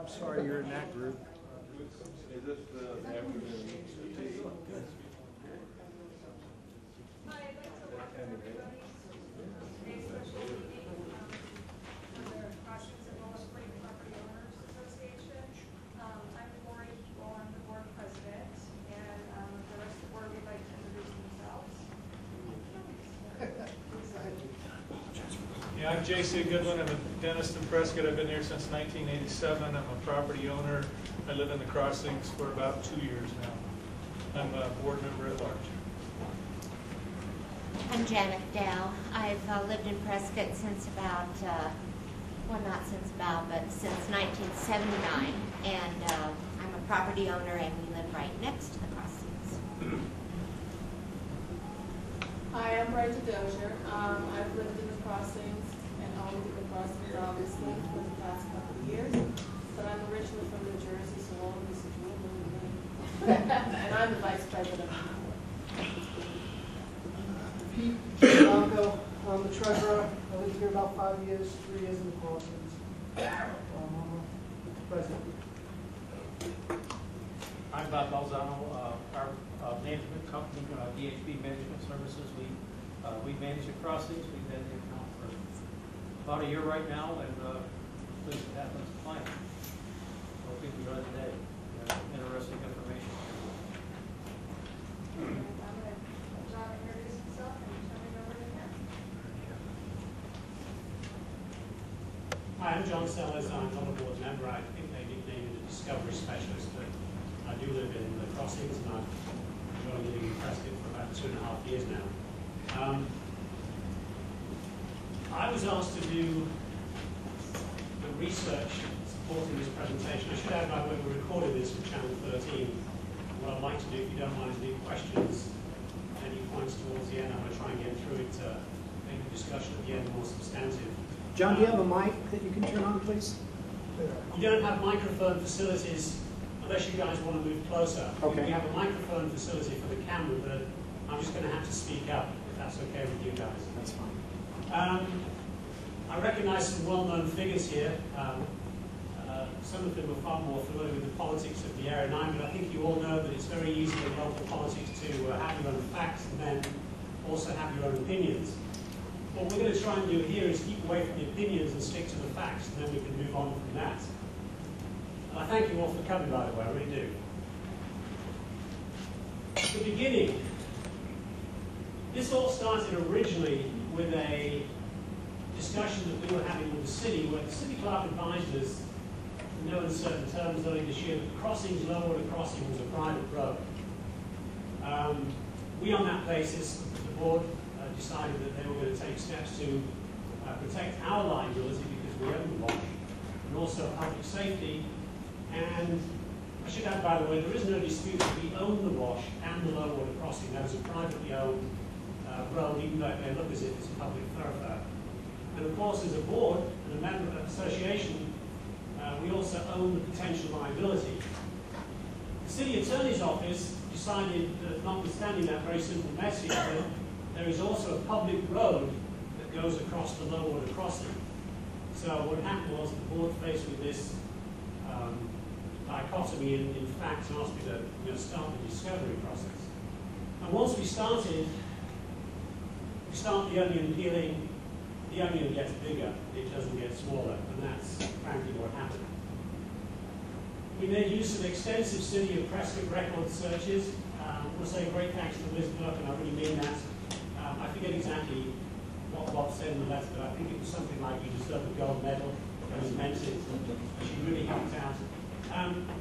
Sorry, you're in that group. Is this the afternoon tea? Hi, I'd like to welcome everybody to today's special meeting under Crossings and Willow Creek Property Owners Association. I'm Lori Keeble, I'm the board president, and the rest of the board would like to introduce themselves. Yeah, I'm J.C. Goodwin. I'm a dentist in Prescott. I've been here since 1987. I'm a property owner. I live in the Crossings for about 2 years now. I'm a board member at large. I'm Janet Dow. I've lived in Prescott since about, well, not since about, but since 1979. And I'm a property owner, and we live right next to the Crossings. Hi, I'm Brenda Dozier. I've lived in the Crossings and owned the Crossings, obviously, for the past couple of years. But I'm originally from New Jersey, so all of this is real new to me. And I'm the vice president of the board. Pete Gianco, I'm the treasurer. I lived here about 5 years, 3 years in the Crossings. I'm president. I'm Bob Balzano. Our management company, DHB Management Services, we manage the Crossings. We've been here now for about a year right now, and pleased to have us client. Hope you enjoy the day. Interesting information. I'm going to let John introduce himself and turn it over to him. Hi, I'm John Sellers. I'm not a board member. I think they nicknamed me the Discovery Specialist, but I do live in the Crossings, and I've been living in Prescott for about 2.5 years now. I was asked to do the research supporting this presentation. I should add, by the way, we recorded this for Channel 13. What I'd like to do, if you don't mind, is leave questions, any points towards the end. I'm going to try and get through it to make the discussion at the end more substantive. John, do you have a mic that you can turn on, please? You don't have microphone facilities unless you guys want to move closer. Okay. We have a microphone facility for the camera, but I'm just going to have to speak up, if that's okay with you guys. That's fine. I recognize some well-known figures here. Some of them are far more familiar with the politics of the area than I am, but I think you all know that it's very easy in local politics to have your own facts and then also have your own opinions. What we're going to try and do here is keep away from the opinions and stick to the facts, and then we can move on from that. I thank you all for coming, by the way, I really do. At the beginning, this all started originally with a discussion that we were having with the city, where the city clerk advised us, in no uncertain terms, early this year, that the Crossings, Lower Crossing, was a private road. We, on that basis, the board decided that they were going to take steps to protect our liability because we own the wash, and also public safety. And I should add, by the way, there is no dispute that we own the wash and the low water crossing. That is a privately owned road, even though it may look as if it's a public thoroughfare. And of course, as a board and a member of an association, we also own the potential liability. The city attorney's office decided that, notwithstanding that very simple message, that there is also a public road that goes across the low water crossing. So what happened was the board, faced with this dichotomy in facts, and asked me to start the discovery process. And once we start the onion peeling, the onion gets bigger, it doesn't get smaller, and that's frankly what happened. We made use of extensive City of Prescott record searches. I want to say a great thanks to Liz Burke, and I really mean that. I forget exactly what Bob said in the letter, but I think it was something like you deserve a gold medal. It was meant it. She really helped out.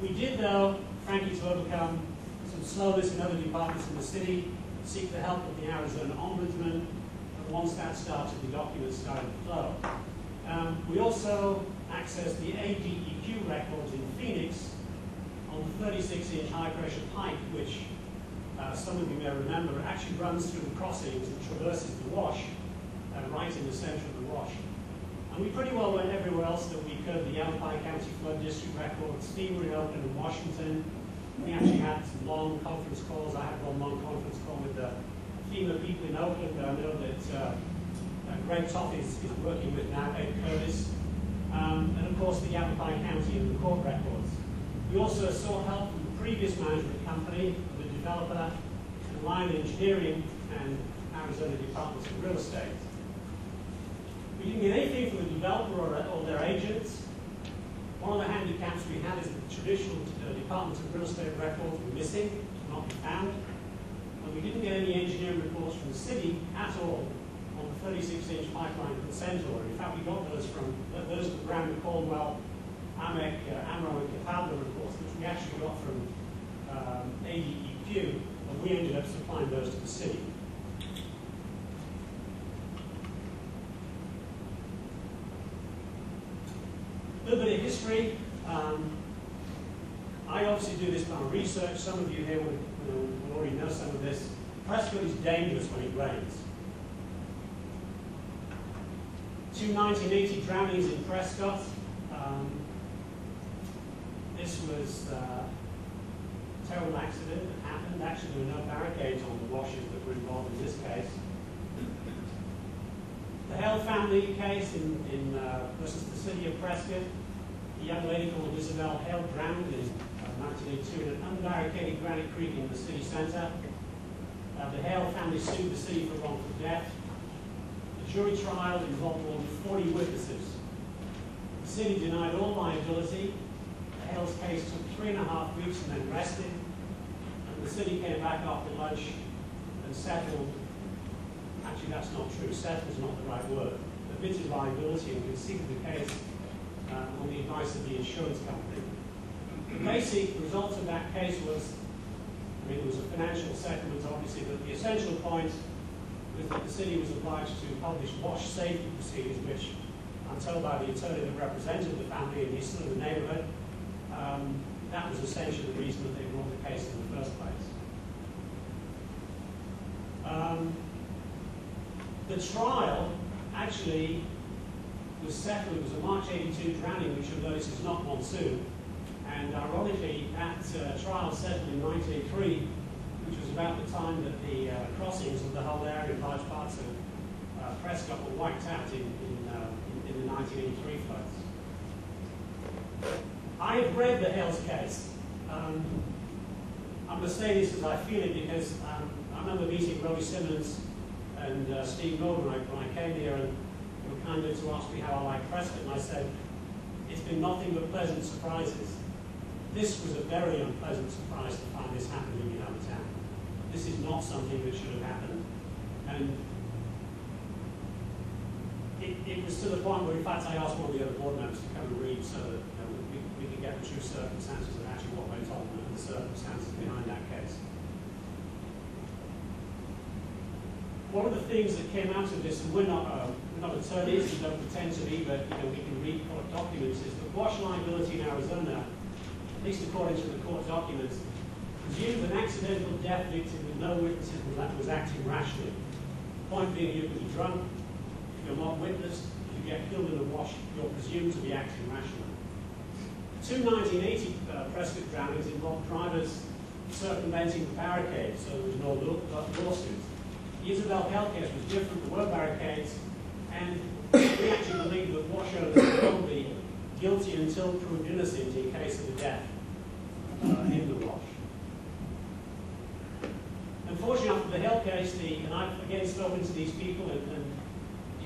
We did, though, frankly, to overcome some slowness in other departments in the city, seek the help of the Arizona Ombudsman, and once that started, the documents started to flow. We also accessed the ADEQ records in Phoenix on the 36-inch high-pressure pipe, which some of you may remember actually runs through the crossings and traverses the wash, right in the center of the wash. And we pretty well went everywhere else that we could. The Yavapai County Flood District records, FEMA in Oakland and Washington. We actually had some long conference calls. I had one long conference call with the FEMA people in Oakland. I know that Greg Toth is working with now, Ed Curtis. and of course the Yavapai County and the court records. We also sought help from the previous management company, the developer, and line engineering, and Arizona Department of Real Estate. We didn't get anything from the developer or their agents. One of the handicaps we had is that the traditional Department of Real Estate records were missing, could not be found. And we didn't get any engineering reports from the city at all on the 36-inch pipeline consent order. In fact, we got those from the Brown and Caldwell, AMEC, AMRO, and Capabla reports, which we actually got from ADEQ, and we ended up supplying those to the city. A little bit of history. I obviously do this by research. Some of you here will already know some of this. Prescott is dangerous when it rains. 2 1980 drownings in Prescott. This was a terrible accident that happened. Actually, there were no barricades on the washes that were involved in this case. The Hale family case versus the city of Prescott. A young lady called Isabel Hale drowned in 1982 in an unbarricaded granite creek in the city centre. The Hale family sued the city for wrongful death. The jury trial involved more than 40 witnesses. The city denied all liability. The Hale's case took 3.5 weeks and then rested. And the city came back after lunch and settled. Actually, that's not true. Settled is not the right word. Admitted liability and conceded the case on the advice of the insurance company. The basic result of that case was, it was a financial settlement, obviously, but the essential point was that the city was obliged to publish wash safety procedures, which I'm told by the attorney that represented the family and he's still in the neighbourhood, that was essentially the reason that they brought the case in the first place. The trial actually was settled. It was a March 82 drowning, which you'll notice is not monsoon. And ironically, that trial settled in 1983, which was about the time that the crossings of the whole area, large parts of Prescott, were wiped out in the 1983 floods. I have read the Hales case. I'm going to say this as I feel it because I remember meeting Robbie Simmons and Steve Norton when I came here, and they were kind enough to ask me how I like Prescott, and I said, it's been nothing but pleasant surprises. This was a very unpleasant surprise to find this happening in our town. This is not something that should have happened. And it was to the point where, in fact, I asked one of the other board members to come and read so that we could get the true circumstances of actually what went on and the circumstances behind that case. One of the things that came out of this, and we're not attorneys, we don't pretend to be, but we can read court documents, is that wash liability in Arizona, at least according to the court documents, presumes an accidental death victim with no witnesses was acting rationally. Point being, you can be drunk, if you're not witnessed, if you get killed in a wash, you're presumed to be acting rationally. 2 1980 Prescott drownings involved drivers circumventing the barricades, so there was no lawsuit. The Isabel Hale case was different. There were barricades, and we actually believe that wash owners will be guilty until proved innocent in case of a death in the wash. Unfortunately, after the Hale case, and I've again spoken to these people and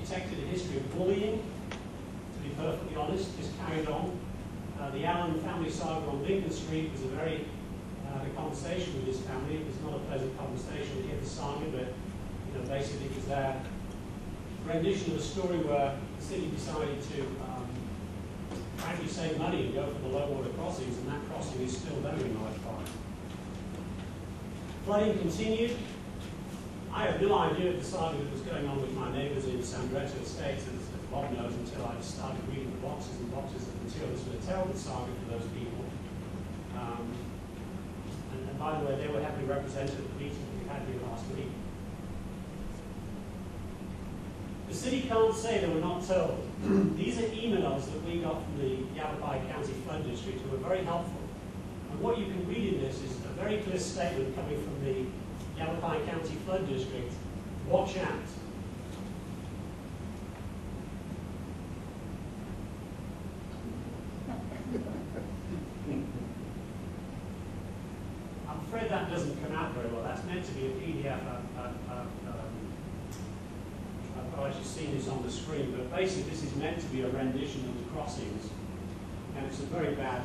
detected a history of bullying, to be perfectly honest, this carried on. The Allen family saga on Lincoln Street was a very the conversation with his family. It was not a pleasant conversation to hear the saga, but basically it was their rendition of a story where the city decided to frankly save money and go for the low water crossings, and that crossing is still there in large part. Flooding continued. I had no idea of the saga that was going on with my neighbours in San Andreas Estates, as Bob knows, until I started reading the boxes and boxes of material. This was a terrible saga for those people. And by the way, they were heavily represented at the meeting that we had here last week. The city can't say they were not told. These are emails that we got from the Yavapai County Flood District who were very helpful. And what you can read in this is a very clear statement coming from the Yavapai County Flood District. Watch out. PDF. I've actually seen this on the screen, but basically this is meant to be a rendition of the crossings, and it's a very bad.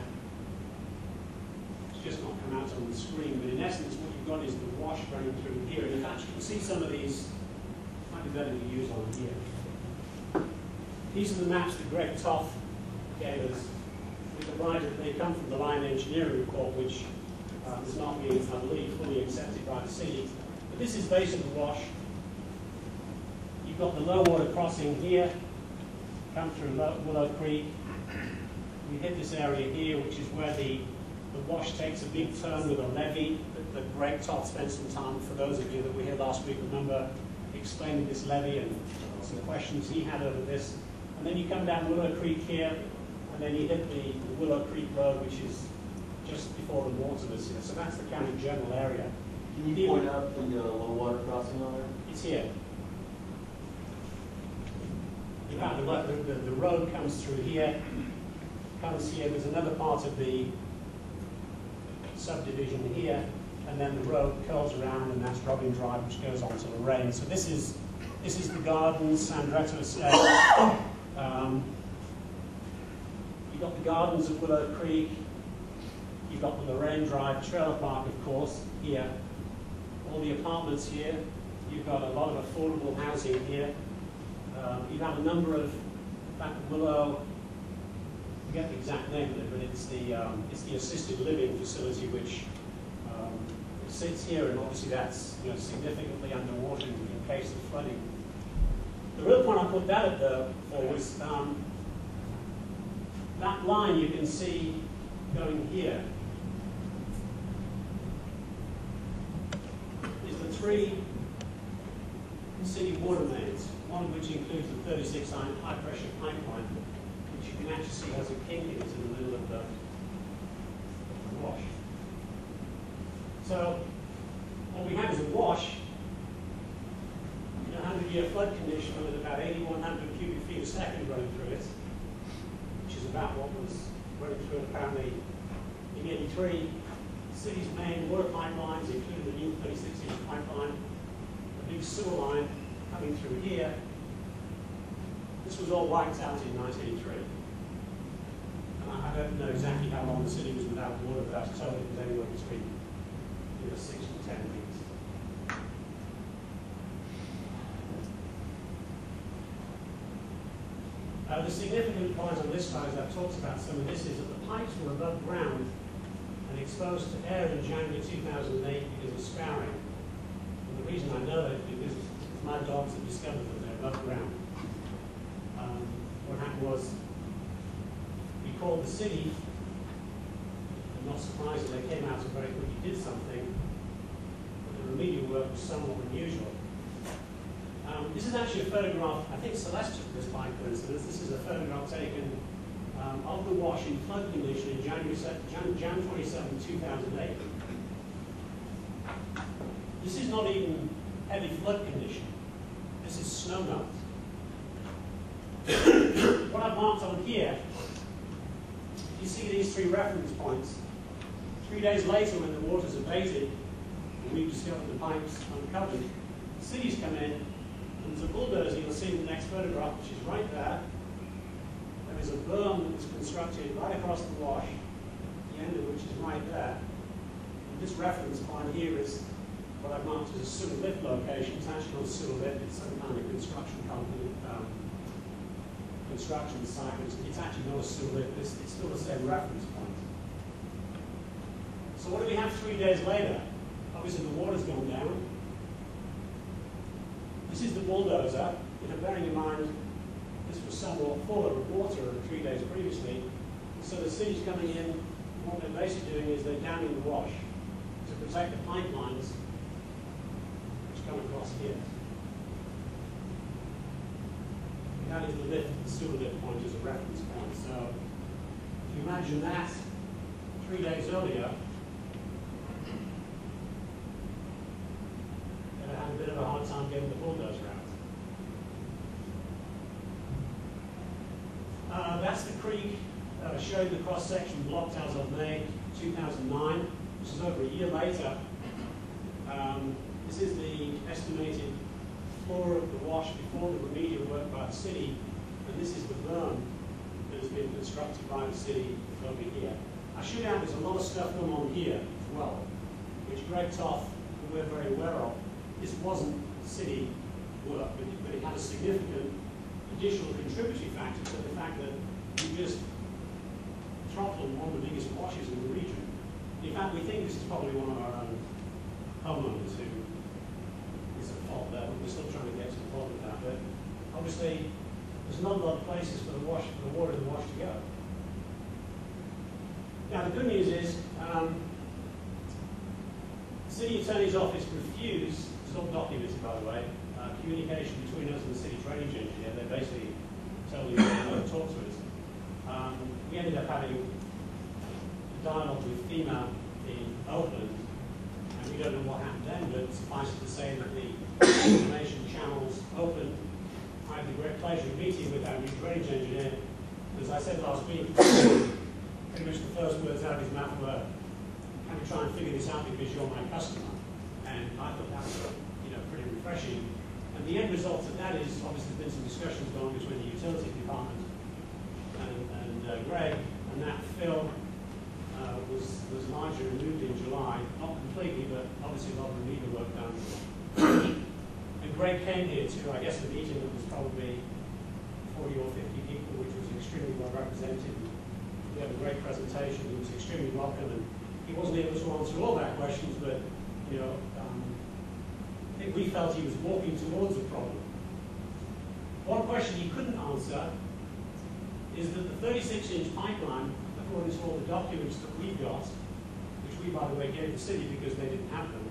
It's just not come out on the screen, but in essence, what you've got is the wash running through here, and in fact, you can see some of these. Might be better to use on here. These are the maps that Greg Toth gave us. They come from the line engineering report, which has not been, I believe, fully accepted by the city. But this is basically the wash. You've got the low water crossing here, come through Willow Creek. We hit this area here, which is where the wash takes a big turn with a levee that Greg Toth spent some time, for those of you that were here last week, remember explaining this levee and some questions he had over this. And then you come down Willow Creek here, and then you hit the Willow Creek Road, which is just before the water was here. So that's the kind of general area. Can you point out the low water crossing on there? It's here. You have the road comes through here, comes here. There's another part of the subdivision here, and then the road curls around, and that's Robin Drive, which goes on to Lorraine. So this is the gardens, Sandretto Estate. You've got the gardens of Willow Creek. You've got the Lorraine Drive trailer park, of course, here. All the apartments here. You've got a lot of affordable housing here. You have a number of, in fact, Willow, I forget the exact name of it, but it's the assisted living facility which sits here, and obviously that's significantly underwater in case of flooding. The real point I put that up there for was that line you can see going here is the 3 city water mains, one of which includes the 36-line high-pressure pipeline, which you can actually see has a kink in it in the middle of the wash. So what we have is a wash in a 100-year flood condition with about 8,100 cubic feet a second running through it, which is about what was running through it apparently in 83. The city's main water pipelines, including the new 36-inch pipeline, a big sewer line coming through here. This was all wiped out in 1983. And I don't know exactly how long the city was without water, but I was told it was anywhere between 6 to 10 weeks. The significant point on this slide, as I've talked about some of this, is that the pipes were above ground and exposed to air in January 2008 because of scouring. And the reason I know that is because my dogs have discovered that they're above ground. What happened was, we called the city, and not surprisingly, they came out and very quickly did something, but the remedial work was somewhat unusual. This is actually a photograph, I think Celeste took this by coincidence. This is a photograph taken of the wash in flood condition in January 27, 2008. This is not even heavy flood condition. This is snow melt. What I've marked on here, you see these 3 reference points. 3 days later, when the water's abated, and we've discovered the pipes uncovered, the city's come in. There's a bulldozer, you'll see in the next photograph, which is right there. There is a berm that was constructed right across the wash, the end of which is right there. And this reference point here is what I've marked as a sewer lift location. It's actually not a sewer lift, it's some kind of construction company, construction site, but it's actually not a sewer lift, it's still the same reference point. So what do we have 3 days later? Obviously the water's gone down. This is the bulldozer, bearing in mind this was somewhat fuller of water 3 days previously. So the city's coming in, and what they're basically doing is they're damming the wash to protect the pipelines which come across here. And that is the lift, the sewer lift point as a reference point. So if you imagine that 3 days earlier, a bit of a hard time getting the bulldozer out. That's the creek, showing the cross-section blocked as of May 2009, which is over a year later. This This is the estimated floor of the wash before the remedial work by the city, and this is the berm that has been constructed by the city over here. I should add there's a lot of stuff going on here as well, which Greg Toth, who we're very aware of. This wasn't city work, but it had a significant additional contributory factor to the fact that you just throttled one of the biggest washes in the region. In fact, we think this is probably one of our own homeowners who is at fault there, but we're still trying to get to the bottom of that. But obviously, there's not a lot of places for the water in the wash to go. Now, the good news is, the City Attorney's Office refused, it's all documented by the way, communication between us and the City Drainrge Engineer. They basically told you they didn't want to talk to us. We ended up having a dialogue with FEMA in Oakland, and we don't know what happened then, but suffice it to say that the information channels opened. I had the great pleasure of meeting with our new drainage engineer. As I said last week, pretty much the first words out of his mouth were, "Can we try and figure this out because you're my customer?" And I thought that was, pretty refreshing. And the end result of that is, obviously, there's been some discussions going between the utility department and Greg, and that fill was largely removed in July, not completely, but obviously a lot of remedial work done. And Greg came here to, I guess, a meeting that was probably 40 or 50 people, which was extremely well represented. We had a great presentation. He was extremely welcome, and he wasn't able to answer all our questions, but I think we felt he was walking towards a problem. One question he couldn't answer is that the 36-inch pipeline, according to all the documents that we've got, which we, by the way, gave the city because they didn't have them,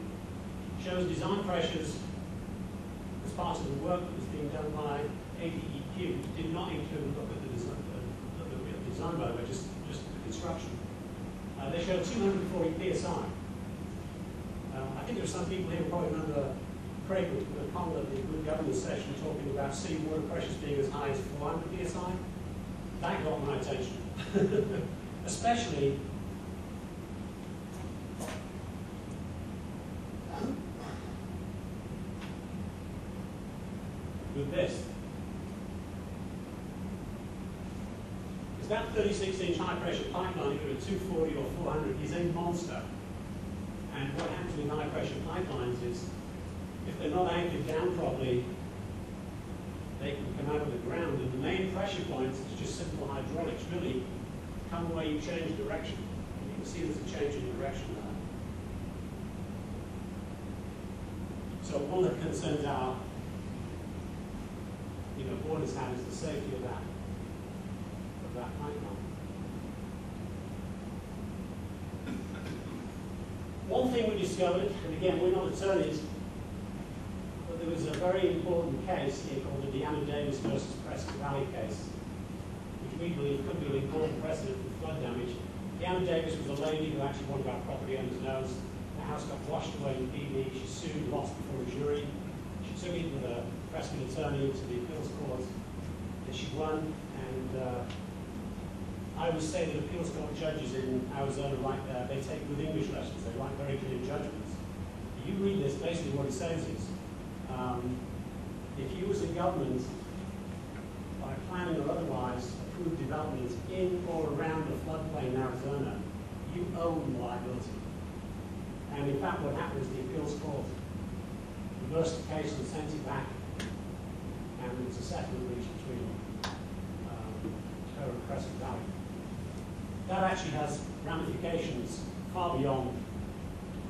shows design pressures as part of the work that was being done by ADEQ, which did not include a look at the design, by the way, just the construction. They showed 240 psi. I think there are some people here who probably remember Craig Conlon at the Good Governance session talking about city water pressures being as high as 400 psi. That got my attention. Especially with this. Because that 36-inch high-pressure pipeline, either at 240 or 400, is a monster. And what happens with high-pressure pipelines is, if they're not anchored down properly, they can come out of the ground. And the main pressure points is just simple hydraulics, really. Come where you change direction. And you can see there's a change in direction there. So one of the concerns our borders have is the safety of that pipeline. One thing we discovered, and again, we're not attorneys, but there was a very important case here called the Deanna Davis versus Prescott Valley case, which we believe could be an important precedent for flood damage. Deanna Davis was a lady who actually one of our property owners knows. The house got washed away in PB. She sued, lost before a jury. She took it with a Prescott attorney to the appeals court, and she won. And I would say that appeals court judges in Arizona they take good English lessons. They write very clear judgments. If you read this, basically what it says is, if you as a government, by planning or otherwise, approve development in or around the floodplain in Arizona, you own the liability. And in fact, what happened is the appeals court reversed the case and sent it back, and there was a settlement reached between her and Prescott Valley. That actually has ramifications far beyond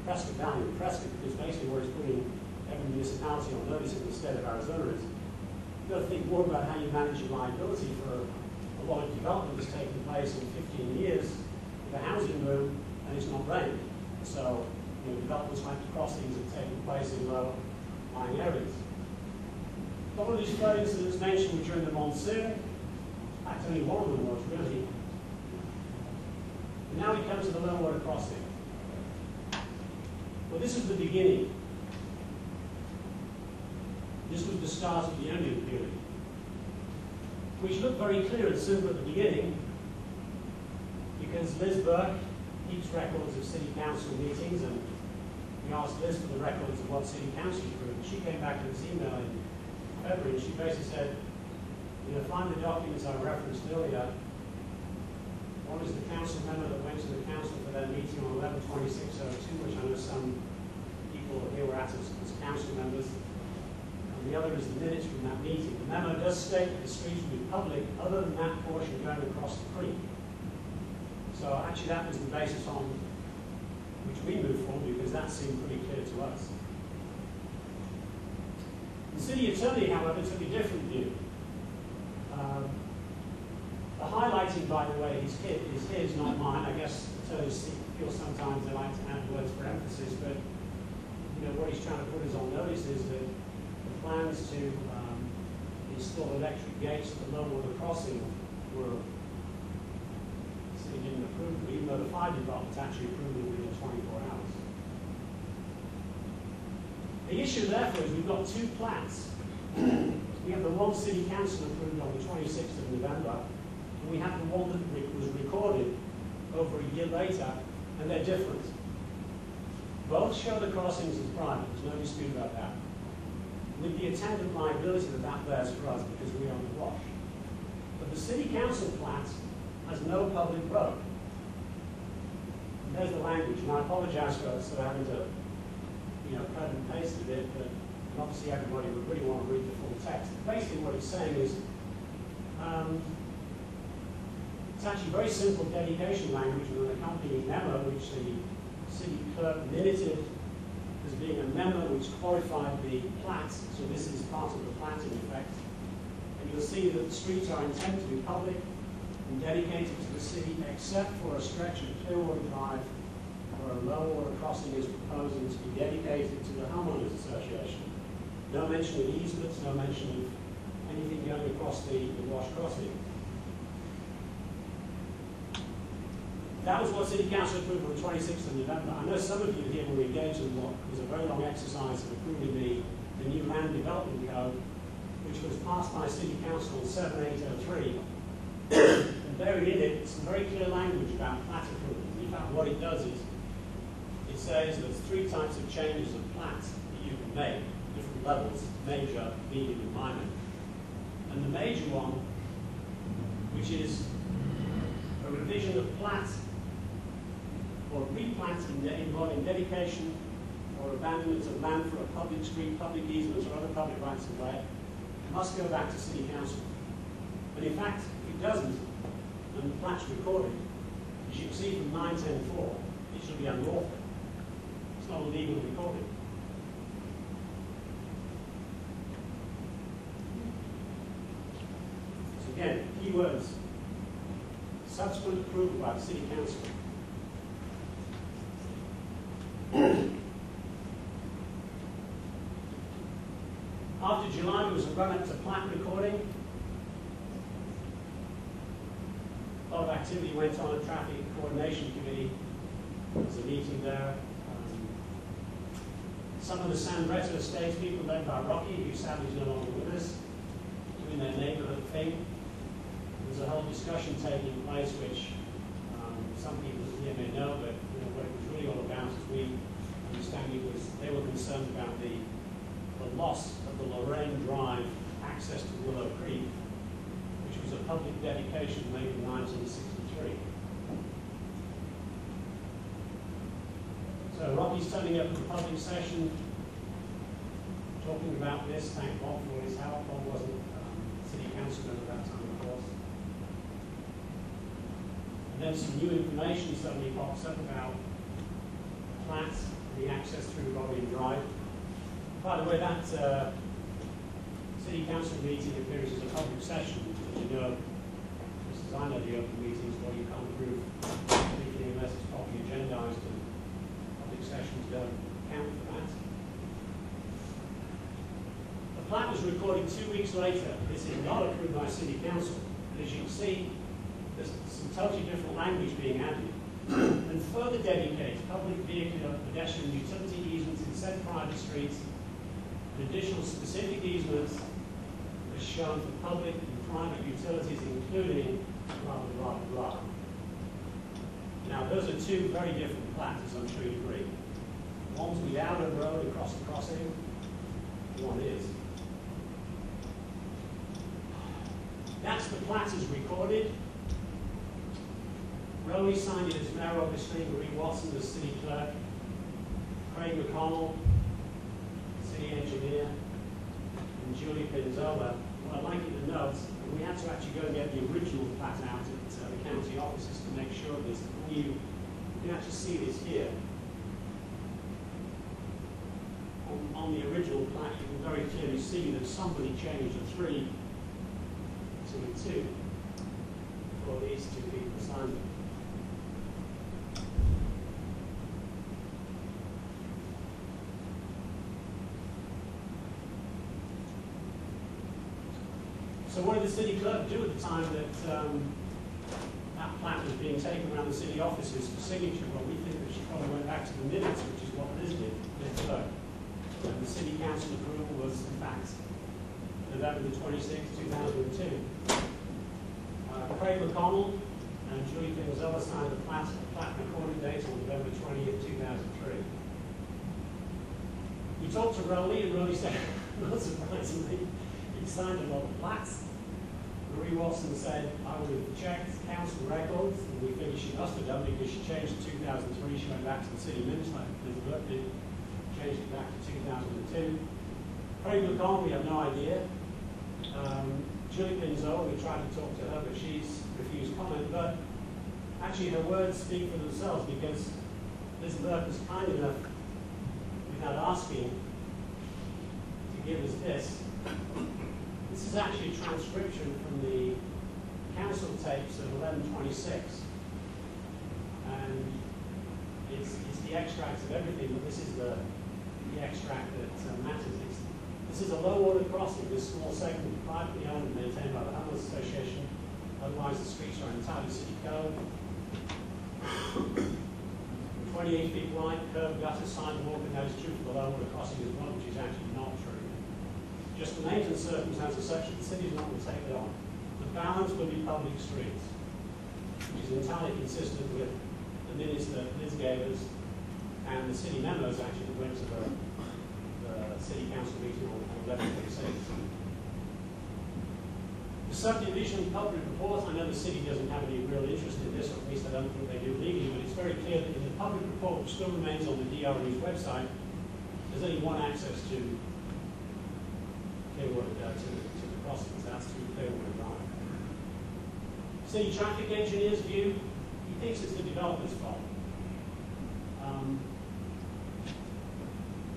Prescott Valley and Prescott, because basically what it's putting every municipality on notice in the state of Arizona is you've got to think more about how you manage your liability for a lot of development that's taken place in 15 years with a housing boom and it's not rained. So developments like the crossings have taken place in low-lying areas. But one of these flood incidents mentioned during the monsoon. In fact, only one of them was really. And now we come to the low water crossing. Well, this is the beginning. This was the start of the onion period, which looked very clear and simple at the beginning, because Liz Burke keeps records of city council meetings, and we asked Liz for the records of what City Council approved. She came back to this email in February, and she basically said, find the documents I referenced earlier. One is the council memo that went to the council for their meeting on 11/26/02, which I know some people here were at as council members. And the other is the minutes from that meeting. The memo does state that the streets will be public other than that portion going across the creek. So actually that was the basis on which we moved forward, because that seemed pretty clear to us. The city attorney, however, took a different view. The highlighting, by the way, is his, not mine. I guess attorneys feel sometimes they like to add words for emphasis, but what he's trying to put us on notice is that the plans to install electric gates at the low water crossing were, the city didn't approve them, even though the fire department actually approved them within 24 hours. The issue, therefore, is we've got two plats. We have the one City Council approved on the 26th of November, and we have the one that was recorded over a year later, and they're different. Both show the crossings as private, there's no dispute about that. With the attendant liability that bears for us because we own the wash. But the City Council plat has no public road. And there's the language, and I apologize for having to cut and paste a bit, but obviously everybody would really want to read the full text. Basically what it's saying is, it's actually very simple dedication language with an accompanying memo which the city clerk minuted as being a memo which qualified the plat, so this is part of the plat in effect. And you'll see that the streets are intended to be public and dedicated to the city except for a stretch of Clearwater Drive where a low water crossing is proposing to be dedicated to the homeowners association. No mention of easements, no mention of anything going across the wash crossing. That was what City Council approved on the 26th of November. I know some of you here were engaged in what was a very long exercise of approving the new land development code, which was passed by City Council on 7/8/03. And buried in it some very clear language about plat approval. In fact, what it does is, it says there's three types of changes of plat that you can make, different levels, major, medium, and minor. And the major one, which is a revision of plat or replat involving dedication or abandonment of land for a public street, public easements, or other public rights of way, must go back to City Council. But in fact, if it doesn't, and the plat's recorded, as you can see from 910.4, it should be unlawful. It's not a legal recording. So again, key words. Subsequent approval by the City Council. After July, there was a run-up to plat recording. A lot of activity went on at Traffic Coordination Committee. There was a meeting there. Some of the San Breto Estates people, led by Rocky, who sadly is no longer with us, doing their neighborhood thing. There's a whole discussion taking place, which some people here may know, but what it was really all about, as we understand it, was they were concerned about the loss of the Lorraine Drive access to Willow Creek, which was a public dedication made in 1963. So Rocky's turning up at the public session, talking about this. Thank Bob for his help. Bob wasn't city councilman at that time, of course. And then some new information suddenly pops up about Plat, the access through Robin Drive. By the way, that city council meeting appears as a public session, as you know, just as I know the open meetings where you can't approve anything unless it's properly agendized, and public sessions don't count for that. The plat was recorded 2 weeks later. This is not approved by City Council. And as you can see, there's some totally different language being added. And further dedicates public vehicular, pedestrian, utility easements in said private streets, and additional specific easements as shown for public and private utilities, including blah, blah, blah, blah. Now, those are two very different plats, as I'm sure you agree. One's without a road across the crossing, one is. That's the plat as recorded. Rowley signed it as mayor, obviously, Marie Watson, the city clerk, Craig McConnell, city engineer, and Julie Pinzola. What I'd like you to note, we had to actually go and get the original plat out at the county offices to make sure this new, you can actually see this here. On the original plat, you can very clearly see that somebody changed a 3 to a 2 before these two people signed it. So what did the city clerk do at the time that that plat was being taken around the city offices for signature? Well, we think that she probably went back to the minutes, which is what Liz did, Liz clerk. And the city council approval was, in fact, November the 26th, 2002. Craig McConnell and Julie Pinzola signed the plat recorded date on November 20th, 2003. We talked to Rowley, and Rowley said, not surprisingly, he signed a lot of plats. Marie Watson said, I would have checked council records, and we figured she must have done because she changed in 2003. She went back to the city minutes, like Elizabeth did, changed it back to 2002. Craig McConnell, we have no idea. Julie Pinzola, we tried to talk to her, but she's refused comment. But actually, her words speak for themselves because Elizabeth was kind enough, without asking, to give us this. This is actually a transcription from the council tapes of 1126. And it's the extract of everything, but this is the extract that matters. This is a low-order crossing, this small segment, privately owned and maintained by the Homeless Association. Otherwise, the streets are entirely city code. 28 feet wide, curb, gutter, sidewalk, and that is true for the low-order crossing as well, which is actually not true. Just the maintenance circumstances such that the city is not going to take it on. The balance will be public streets, which is entirely consistent with the minutes that Liz gave us and the city memos actually that went to the city council meeting on 11/26. The subdivision public report, I know the city doesn't have any real interest in this, or at least I don't think they do legally, but it's very clear that in the public report, which still remains on the DRE's website, there's only one access to Clearwater, to the crossings. That's through Clearwater Drive. City traffic engineer's view, he thinks it's the developer's fault.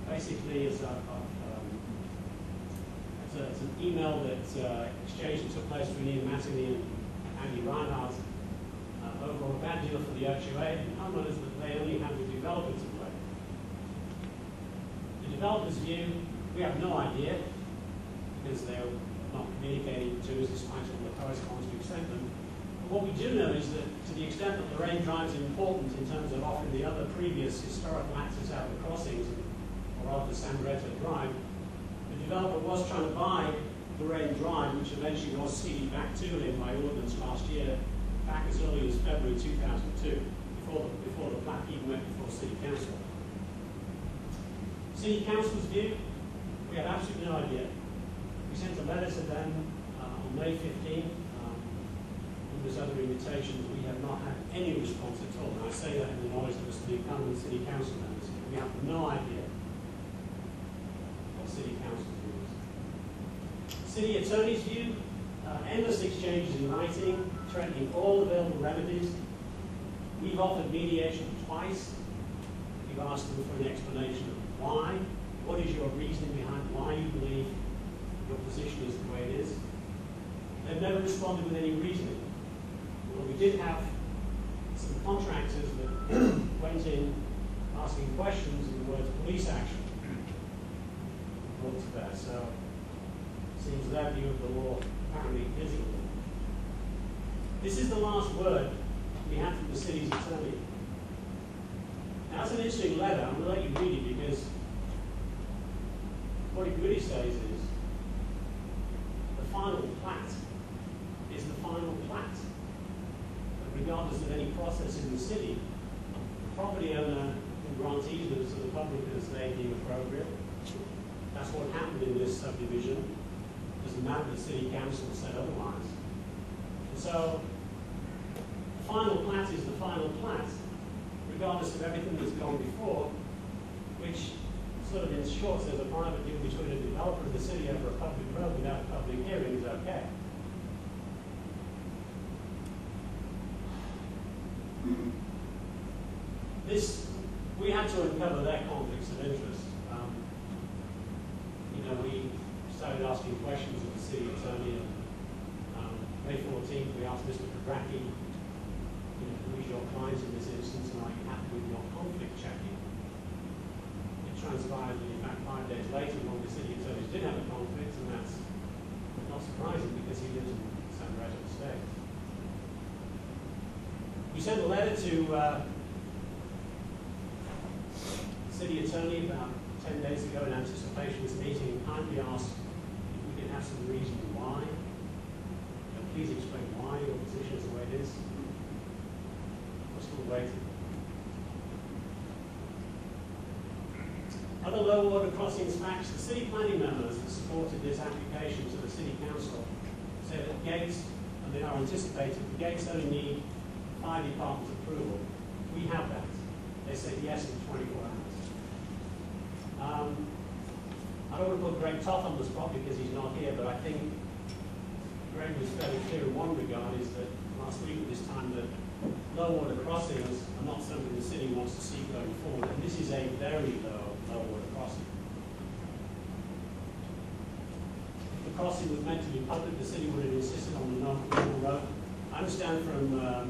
Basically, it's an email that exchange that took place between Ian Mattingly and Andy Reinhardt over a bad deal for the HOA and homeowners that they only have the developer to blame. The developer's view, we have no idea because they're not communicating to us despite all the correspondence we've sent them. But what we do know is that to the extent that Lorraine Drive is important in terms of offering the other previous historical access out the crossings, or after Sanbretta Drive, the developer was trying to buy Lorraine Drive, which eventually was ceded back to him by ordinance last year, back as early as February 2002, before the plat even went before City Council. City Council's view, we had absolutely no idea. We sent a letter to them on May 15. There's other invitations. We have not had any response at all. And I say that in the knowledge that the incumbent City Council members. We have no idea what City Council's view is. City Attorney's view, endless exchanges in writing, threatening all available remedies. We've offered mediation twice. We've asked them for an explanation of why. What is your reasoning behind why you believe your position is the way it is? They've never responded with any reasoning. Well, we did have some contractors that went in asking questions in the words police action brought to bear. So it seems their view of the law apparently isn't. This is the last word we had from the city's attorney. Now, that's an interesting letter. I'm going to let you read it because what it really says is the final plat is the final plat. But regardless of any process in the city, the property owner can grant easements to the public as they deem appropriate. That's what happened in this subdivision. Doesn't matter if the city council said otherwise. And so, the final plat is the final plat, regardless of everything that's gone before, which sort of in short says a private deal between a developer and the city over a public road without a public hearing is okay. We had to uncover their conflicts of interest. We started asking questions of the city attorney, and May 14th we asked Mr. Kadraki, who is your client in this instance, and are you happy with your conflict checking? It transpired that in fact 5 days later, one of the city attorneys did have a conflict, and that's not surprising because he lives in San Diego State. We sent a letter to city attorney about 10 days ago in anticipation of this meeting, and kindly asked if we could have some reason why. Please explain why your position is the way it is. We're still waiting. Other low water crossings facts, the city planning members that supported this application to the city council said that gates, and they are anticipated, the gates only need fire department approval. We have that. They said yes in 24 hours. I don't want to put Greg Toth on the spot because he's not here, but I think Greg was fairly clear in one regard, is that last week at this time that low water crossings are not something the city wants to see going forward, and this is a very low water crossing. If the crossing was meant to be public, the city would have insisted on the normal road. I understand from, I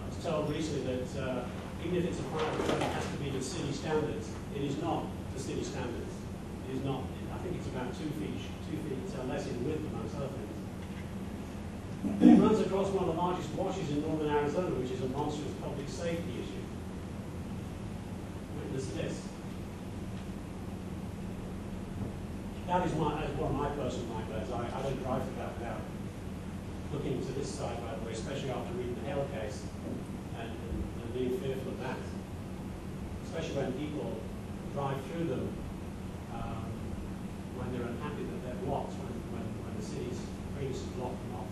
was told recently that even if it's a private road, it has to be to city standards. It is not the city standards. It is not. I think it's about 2 feet less in width, amongst other things. And it runs across one of the largest washes in northern Arizona, which is a monstrous public safety issue. Witness this. That is one of my personal nightmares. I don't drive for that without looking to this side, by the way, especially after reading the Hale case and being fearful of that. Especially when people drive through them when they're unhappy that they're blocked, when the city's previously blocked them off.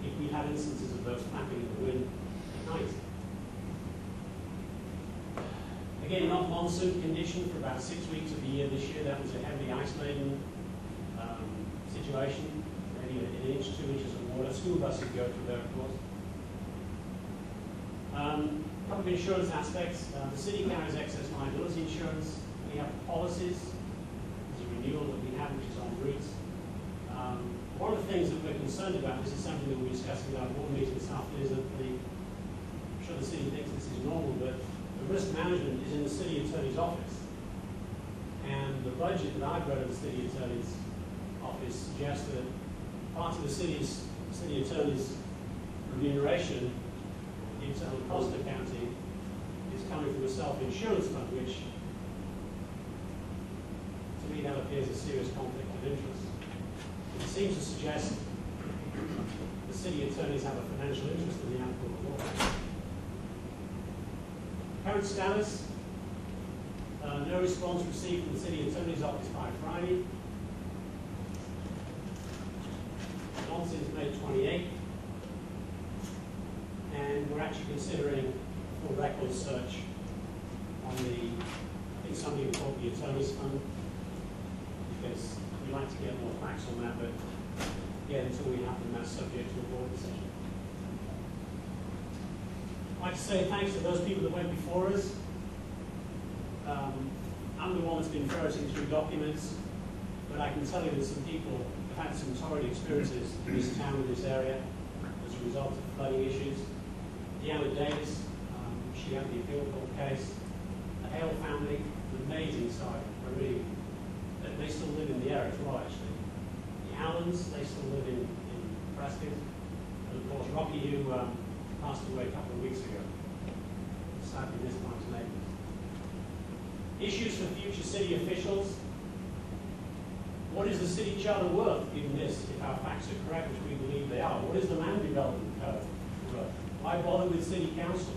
If we had instances of those flapping in the wind at night. Again, not monsoon condition for about 6 weeks of the year this year. That was a heavily ice-laden situation, maybe an inch, 2 inches of water. School buses go through there, of course. Couple of insurance aspects. The city carries excess liability insurance. We have policies. There's a renewal that we have, which is en route. One of the things that we're concerned about, this is something that we're discussing at our board meeting this afternoon, is that I'm sure the city thinks this is normal, but the risk management is in the city attorney's office. And the budget that I've read of the city attorney's office suggests that part of the city attorney's remuneration, the internal cost accounting, is coming from a self-insurance fund, which to me that appears a serious conflict of interest. It seems to suggest the city attorneys have a financial interest in the outcome of law. Current status, no response received from the city attorney's office by Friday. On since May 28th. And we're actually considering a full record search on the, I think somebody would call it the attorney's fund, because we'd like to get more facts on that, but again, until we have them, that's subject to a board decision. I'd like to say thanks to those people that went before us. I'm the one that's been ferreting through documents, but I can tell you that some people have had some torrid experiences in this town, in this area, as a result of flooding issues. Deanna Davis, she had the appeal court case. The Hale family, an amazing side, really, they still live in the area as well, actually. The Allens, they still live in Prescott. And of course, Rocky, who passed away a couple of weeks ago. Sadly, this time his neighbors. Issues for future city officials. What is the city charter worth, given this, if our facts are correct, which we believe they are? What is the land development code worth? Why bother with city council?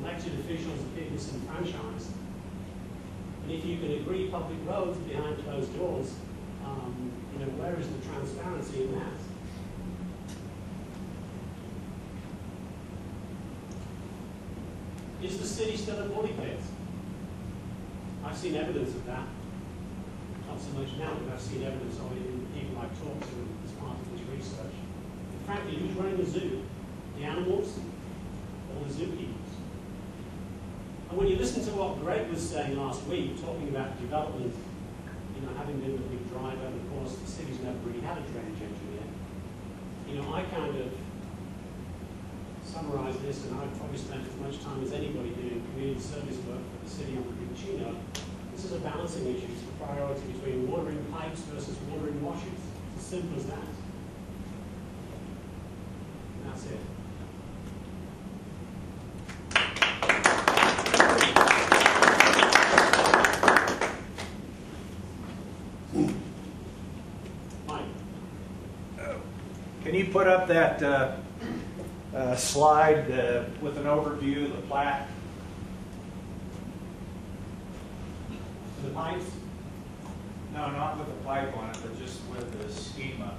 elected officials appear disenfranchised. And if you can agree public roads behind closed doors, where is the transparency in that? Is the city still a bully pit? I've seen evidence of that. Not so much now, but I've seen evidence of it in the people I've talked to as part of this research. And frankly, who's running the zoo? The animals or the zookeepers? And when you listen to what Greg was saying last week, talking about development, having been the big driver, and of course the city's never really had a drainage engineer, I kind of summarize this, and I've probably spent as much time as anybody doing community service work for the city on the Creek+John. This is a balancing issue. It's a priority between watering pipes versus watering washes. It's as simple as that. And that's it. Mike. Can you put up that slide with an overview of the plat? The pipes? No, not with the pipe on it, but just with the schema.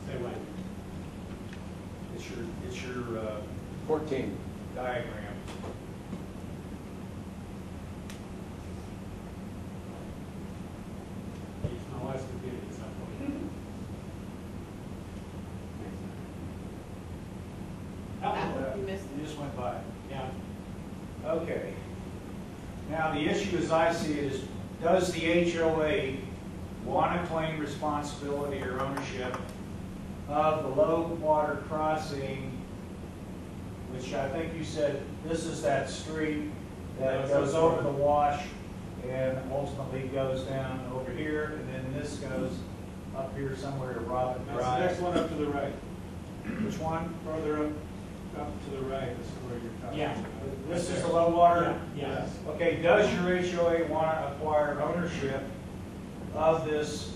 Say when. It's your 14. diagram. It's my wife's computer, so You missed You just went by. yeah. Okay. Now, the issue as I see it is, does the HOA want to claim responsibility or ownership of the low water crossing, which I think you said this is that street that goes over the wash and ultimately goes down over here, and then this goes up here somewhere to Robin That's the Drive. next one up to the right. Which one? Further up to the right, this is where you're talking Yeah. about. This is the low water? Yeah. Okay, does your HOA want to acquire ownership of this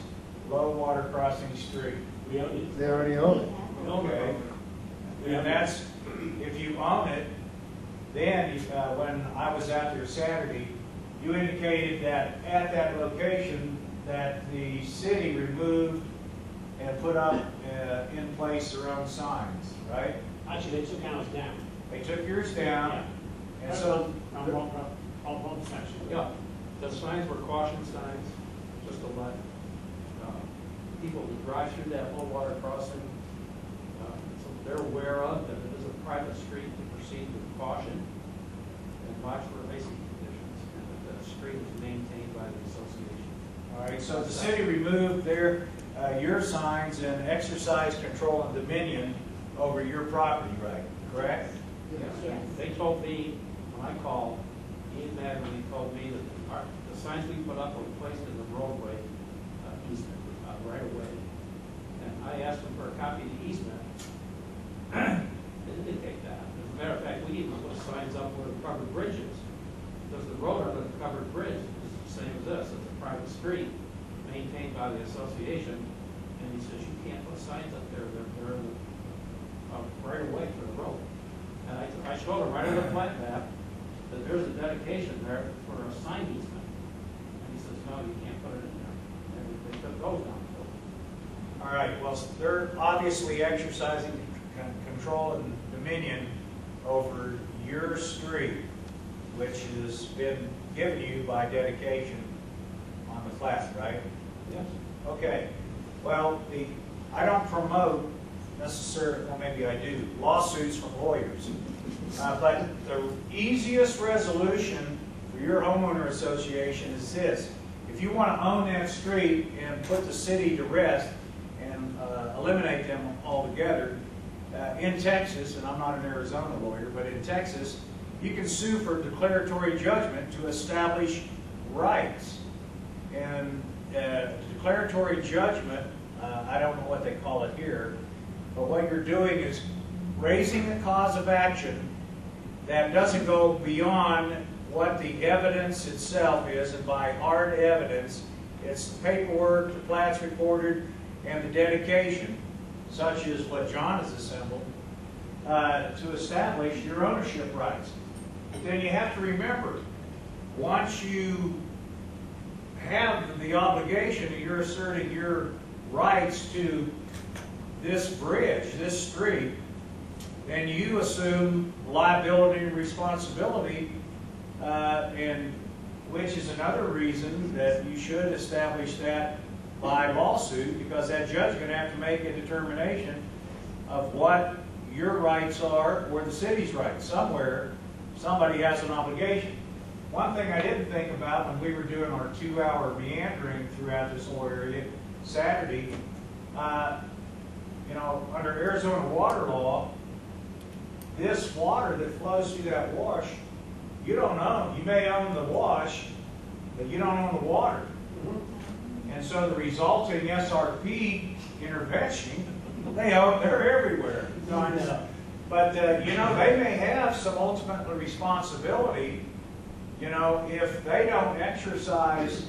low water crossing street? We own it. They already own it. Okay. And that's, if you own it, then when I was out there Saturday, you indicated that at that location that the city removed and put up in place their own signs, right? Actually, they took ours down. They took yours down, and so On one section. Yeah, the signs were caution signs, just to let people who drive through that low water crossing, so they're aware of that it is a private street to proceed with caution and watch for racing conditions, and that the street is maintained by the association. all right, so the city removed your signs and exercised control and dominion over your property, right? Correct? Yes. They told me, when I called, Ian Madden, he told me that the signs we put up were placed in the roadway easement right away. And I asked them for a copy of the easement. They didn't take that. As a matter of fact, we even put signs up where the covered bridge is. Because the road under the covered bridge is the same as this. It's a private street maintained by the association. And he says, you can't put signs up there. They're right away for the road. And I showed him right on the plat map that there's a dedication there for a sign easement. And he says, no, you can't put it in there. And they took those down. All right, well, they're obviously exercising control and dominion over your street, which has been given you by dedication on the plat, right? Yes. Okay, well, I don't promote necessarily, well, maybe I do, lawsuits from lawyers. But the easiest resolution for your homeowner association is this. If you want to own that street and put the city to rest and eliminate them altogether, in Texas, and I'm not an Arizona lawyer, but in Texas, you can sue for declaratory judgment to establish rights. And declaratory judgment, I don't know what they call it here, but what you're doing is raising the cause of action that doesn't go beyond what the evidence itself is, and by hard evidence, it's the paperwork, the plats recorded, and the dedication, such as what John has assembled. to establish your ownership rights. But then you have to remember, once you have the obligation that you're asserting your rights to this bridge, this street, then you assume liability and responsibility, and which is another reason that you should establish that by lawsuit, because that judge is going to have to make a determination of what your rights are or the city's rights. Somewhere, somebody has an obligation. One thing I didn't think about when we were doing our 2-hour meandering throughout this whole area Saturday, you know, under Arizona water law, this water that flows through that wash, you don't own. You may own the wash, but you don't own the water. And so the resulting SRP intervention, they're everywhere. But, you know, they may have some ultimate responsibility, you know, if they don't exercise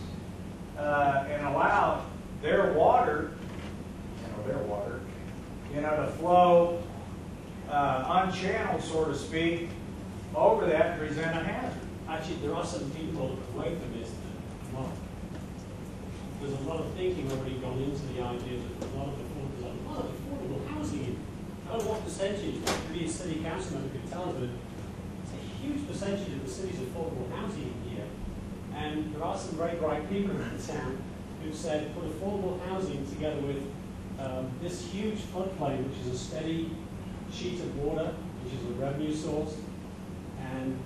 and allow their water, to flow unchanneled, so to speak, over that and present a hazard. Actually, there are some people away from this. There's a lot of thinking already gone into the idea that there's a lot of affordable housing. I don't know what percentage, maybe a city council member could tell us, but it's a huge percentage of the city's affordable housing here. And there are some very bright people around town who said put affordable housing together with this huge floodplain, which is a steady sheet of water, which is a revenue source, and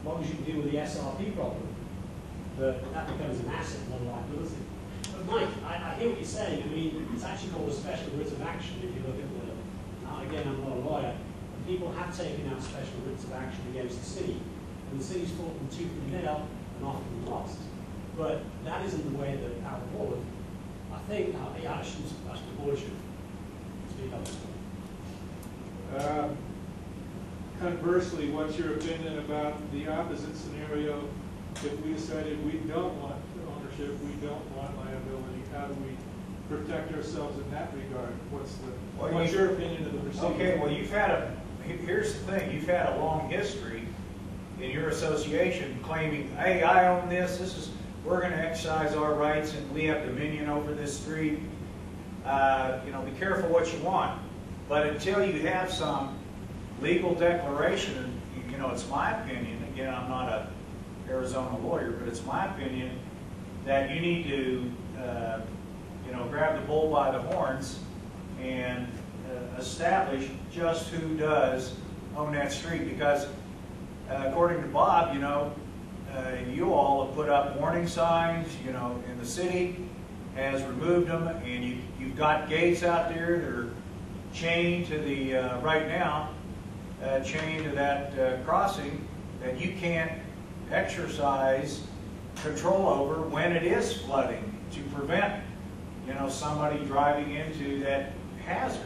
what we should do with the SRP problem. But that becomes an asset, not a liability. But Mike, I hear what you're saying. I mean, it's actually called a special writ of action if you look at the, again, I'm not a lawyer, but people have taken out special writs of action against the city. And the city's fought them tooth and nail and often lost. But that isn't the way that our board, I think, I shouldn't ask the board should speak on this one. Conversely, what's your opinion about the opposite scenario? If we decided we don't want ownership, we don't want liability, how do we protect ourselves in that regard? What's your opinion of the procedure? Okay, well, here's the thing, you've had a long history in your association claiming, hey, I own this, we're going to exercise our rights and we have dominion over this street. You know, be careful what you want. But until you have some legal declaration, you know, it's my opinion, again, I'm not a Arizona lawyer, but it's my opinion that you need to, you know, grab the bull by the horns and establish just who does own that street. Because according to Bob, you know, you all have put up warning signs, you know, and the city has removed them, and you've got gates out there that are chained to the, right now, chained to that crossing that you can't exercise control over when it is flooding to prevent, you know, somebody driving into that hazard.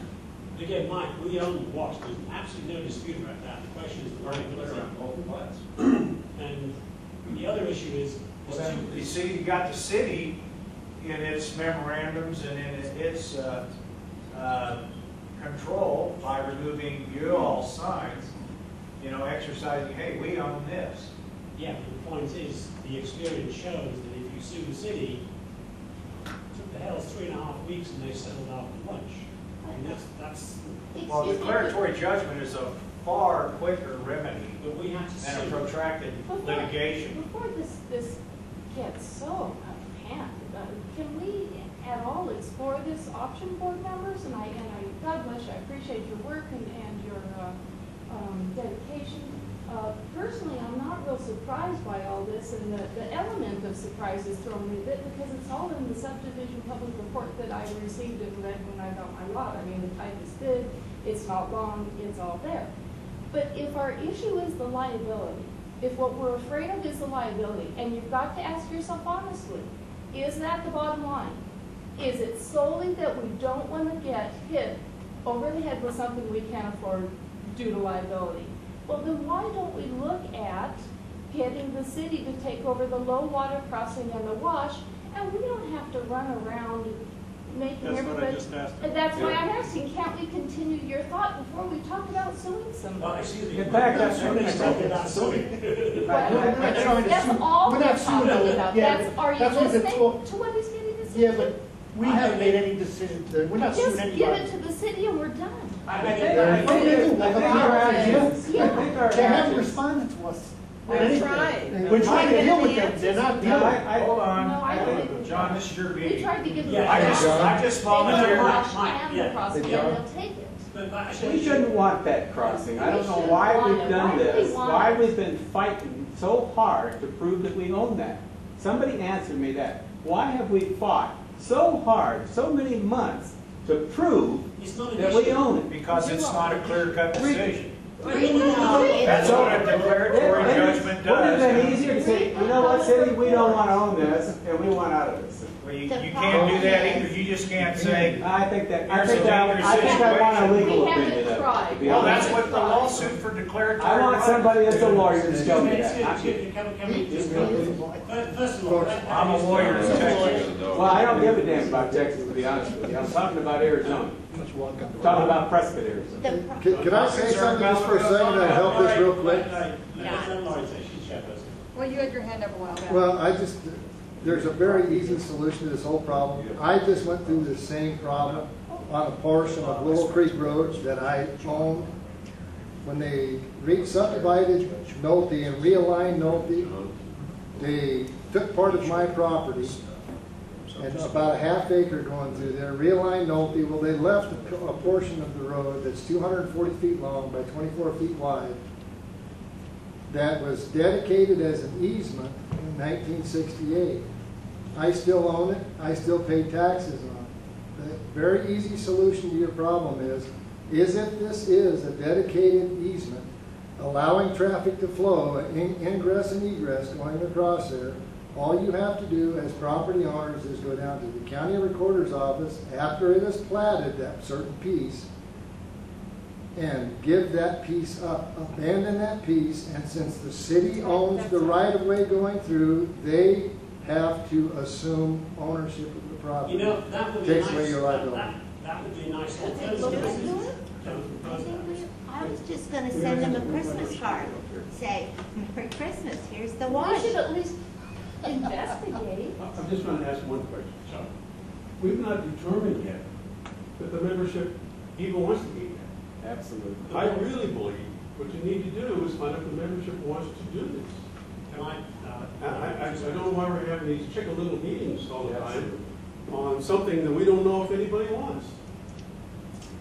Again, Mike, we own the wash. There's absolutely no dispute about that. The question is the right clear on both floods. And the other issue is, well, then, you see, you got the city in its memorandums and in its control by removing you all signs, you know, exercising, hey, we own this. Yeah, but the point is, the experience shows that if you sue the city, it took the Hells 3.5 weeks and they settled out for lunch. I mean, that's well, declaratory judgment is a far quicker remedy but we have to than a sue. protracted litigation. Before this gets so out of hand, can we at all explore this option, board members? And I God bless you, I appreciate your work and your dedication. Personally, I'm not real surprised by all this, and the element of surprise is throwing me a bit because it's all in the subdivision public report that I received and read when I got my lot. I mean, the type is big, it's not long, it's all there. But if our issue is the liability, if what we're afraid of is the liability, and you've got to ask yourself honestly, is that the bottom line? Is it solely that we don't want to get hit over the head with something we can't afford due to liability? Well, then why don't we look at getting the city to take over the low water crossing and the wash, and we don't have to run around making That's what I everybody. just asked. And that's why I'm asking, can't we continue your thought before we talk about suing Well, somebody? excuse me. In fact, that's what Nobody's they talking said. about suing. But We're not trying to that's sue. all We're we're not suing talking them. about. Yeah, That's, are you that's what the listening talk- to what he's getting to say? Yeah, but we haven't made any decisions there. We're not suing Just anybody. give it to the city and we're done. I They think haven't our responded to us. They're Anything. trying. We're trying to They're deal with getting them. They're not No, dealing. Hold No, on. I think- John, this is your We meeting. tried to give them. Yeah, I just They volunteered. want to Mike, and yeah. the crossing, and they'll take it. But I We shouldn't want that crossing. I don't know why we've done this, why we've been fighting so hard to prove that we own that. Somebody answer me that. Why have we fought so hard, so many months, to prove It's not an that we issue. own it? Because it's not a clear-cut decision. No, That's what a declaratory judgment Wouldn't it have been does. easier to say, you know what, city, we don't want to own this, and we want out of this? Well, you can't do that either. You just can't say, I think that, Here's a dangerous I want a situation. legal We haven't opinion of it, tried. to be well, honest. that's what the lawsuit for declaratory. I want somebody that's a lawyer to tell me that. Excuse me, can we just go? First of all, I'm a lawyer in Texas. Well, I don't give a damn about Texas, to be honest with you. I'm talking about Arizona. I'm talking about Prescott, Arizona. Can I say something just for a second to help this real quick? Well, you had your hand up a while back. Well, there's a very easy solution to this whole problem. I just went through the same problem on a portion of Willow Creek Road that I owned. When they subdivided Nolte and realigned Nolte, they took part of my property, and about a half acre going through there, realigned Nolte. Well, they left a portion of the road that's 240 feet long by 24 feet wide that was dedicated as an easement in 1968. I still own it. I still pay taxes on it. The very easy solution to your problem is if this is a dedicated easement, allowing traffic to flow, ingress and egress going across there, all you have to do as property owners is go down to the county recorder's office after it is platted, that certain piece, and give that piece up, abandon that piece, and since the city owns the right-of-way going through, they have to assume ownership of the property. You know, that would be Takes nice. away your liability. That would be a nice Look alternative. into it. Don't propose that. I was just gonna send them a Christmas card, say, Merry Christmas, here's the wash. We should at least investigate. I'm just trying to ask one question. We've not determined yet that the membership even wants to be there. Absolutely. I really believe what you need to do is find out if the membership wants to do this. Can I I don't know why we're having these chicken little meetings all the time on something that we don't know if anybody wants.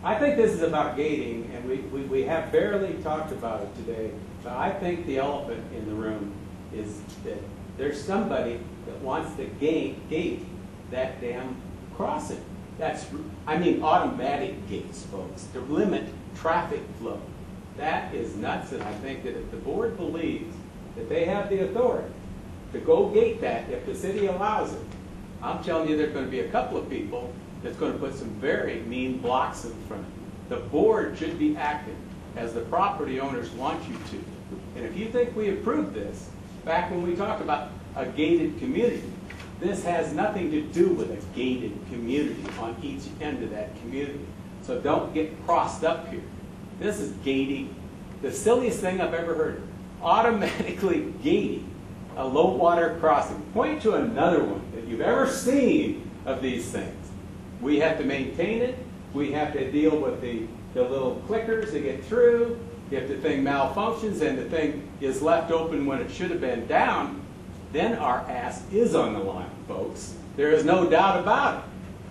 I think this is about gating, and we have barely talked about it today. But I think the elephant in the room is that there's somebody that wants to gate that damn crossing. I mean automatic gates, folks, to limit traffic flow. That is nuts, and I think that if the board believes that they have the authority to go gate that if the city allows it, I'm telling you there's going to be a couple of people that's going to put some very mean blocks in front. The board should be acting as the property owners want you to. And if you think we approved this, back when we talked about a gated community, this has nothing to do with a gated community on each end of that community. So don't get crossed up here. This is gating, the silliest thing I've ever heard. Automatically gating a low water crossing. Point to another one that you've ever seen of these things. We have to maintain it. We have to deal with the little clickers that get through. If the thing malfunctions and the thing is left open when it should have been down, then our ass is on the line, folks. There is no doubt about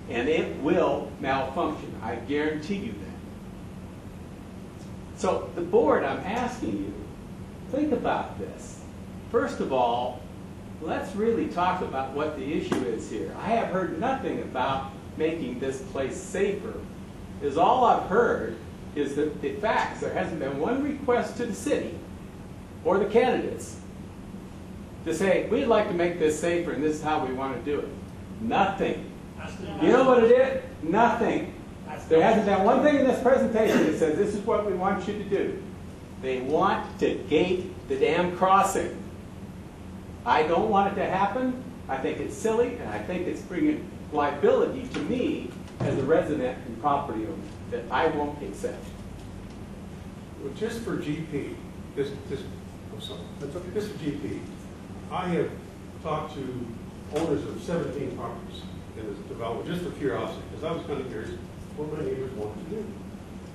it. And it will malfunction. I guarantee you that. So the board, I'm asking you, think about this. First of all, let's really talk about what the issue is here. I have heard nothing about making this place safer. Is all I've heard is that the facts. There hasn't been one request to the city or the candidates to say, we'd like to make this safer and this is how we want to do it. Nothing. You know what it is? Nothing. There hasn't been one thing in this presentation that says this is what we want you to do. They want to gate the damn crossing. I don't want it to happen, I think it's silly, and I think it's bringing liability to me as a resident and property owner that I won't accept. Well, just for GP, I'm sorry, That's okay. just for GP, I have talked to owners of 17 properties in this development, just for curiosity, because I was kind of curious what my neighbors wanted to do.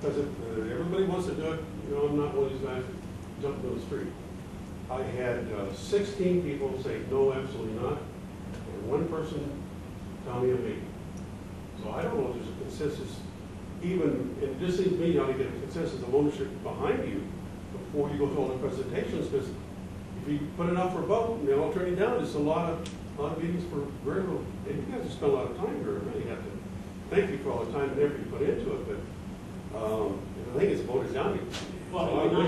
Because if everybody wants to do it, you know, I'm not one of these guys jumping on the street. I had 16 people say, no, absolutely not, and one person tell me a maybe. So I don't know if there's a consensus, even, it just seems to me you ought to get a consensus of ownership behind you before you go to all the presentations, because if you put enough for a vote and they all turn it down, it's a lot of meetings for very little. And you guys have spent a lot of time here. I really have to thank you for all the time and effort you put into it. But I think it's voted down. Well, So it'd be I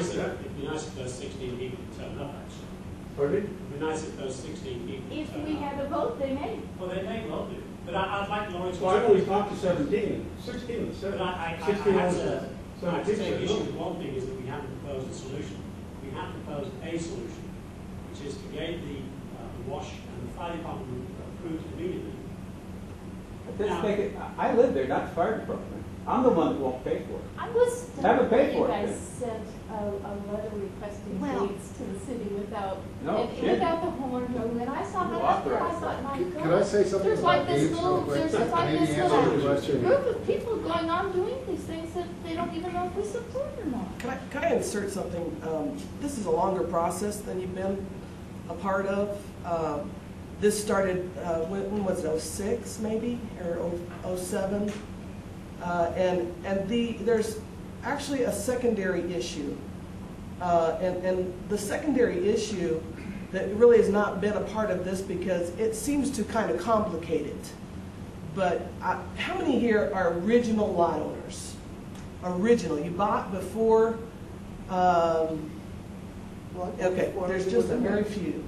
nice like if those 16 people turned up, actually. Pardon me? It'd be nice if those 16 people If turned we up. had a vote, they may. Well, they may well do. But I'd like Laurie to... Well, I've only talked to 17. 16 and But 7. I 16 have owners. to 17 take said issue no. with one thing is that we haven't proposed a solution. We have proposed a solution, which is to get the wash and the fire department approved immediately. Just think it, I live there, not the fire department. I'm the one that won't pay for it. I was Haven't paid you for it guys then. sent a letter requesting Well- dates to the city without, No and kidding. without the homeowner knowing. And I saw You that, I authorized thought, my God. Could I say something There's about like this dates real little, quick? there's like Maybe this answer your little question. group of people going on doing these things that they don't even know if we support or not. Can I insert something? This is a longer process than you've been a part of. This started, when was it, 06 maybe, or 07? There's actually a secondary issue. And the secondary issue that really has not been a part of this because it seems to kind of complicate it. But how many here are original lot owners? Original, you bought before, okay, there's just a very few.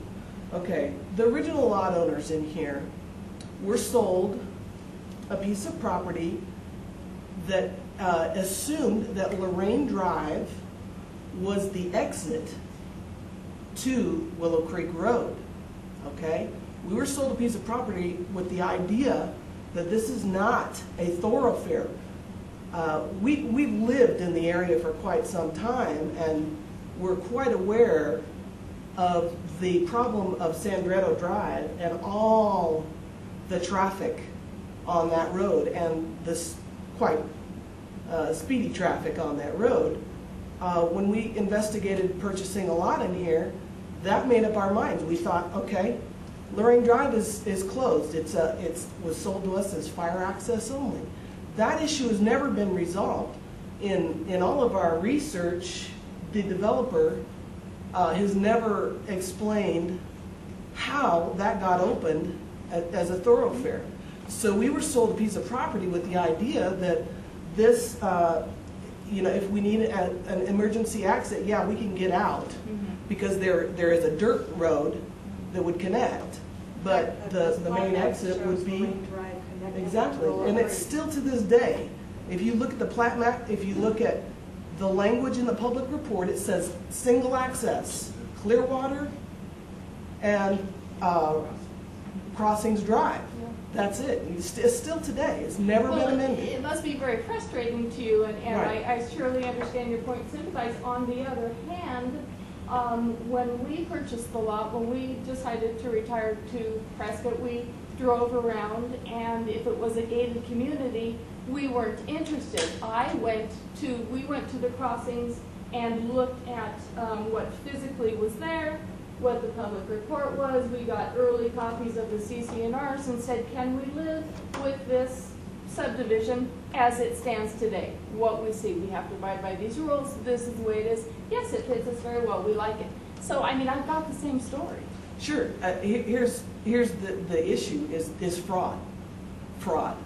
Okay, the original lot owners in here were sold a piece of property that assumed that Lorraine Drive was the exit to Willow Creek Road, okay? We were sold a piece of property with the idea that this is not a thoroughfare. We've lived in the area for quite some time, and we're quite aware of the problem of Sandretto Drive and all the traffic on that road and this quite speedy traffic on that road. When we investigated purchasing a lot in here, that made up our minds. We thought, okay, Lorraine Drive is closed. It was sold to us as fire access only. That issue has never been resolved. In all of our research, the developer has never explained how that got opened as a thoroughfare. So we were sold a piece of property with the idea that this, if we need an emergency exit, yeah, we can get out because there is a dirt road that would connect, but the main exit would be exactly, and it's still to this day. If you look at the Plat map, if you look at the language in the public report, it says single access, Clearwater, and Crossings Drive. That's it. It's still today. It's never been amended. It must be very frustrating to you, and Right. I surely understand your point and sympathize. On the other hand, when we purchased the lot, when we decided to retire to Prescott, we drove around, and if it was a gated community, we weren't interested. We went to the crossings and looked at what physically was there, what the public report was. We got early copies of the CC&Rs and said, can we live with this subdivision as it stands today? What we see, we have to abide by these rules. This is the way it is. Yes, it fits us very well. We like it. So, I mean, I've got the same story. Sure. Here's the issue is fraud. Fraud.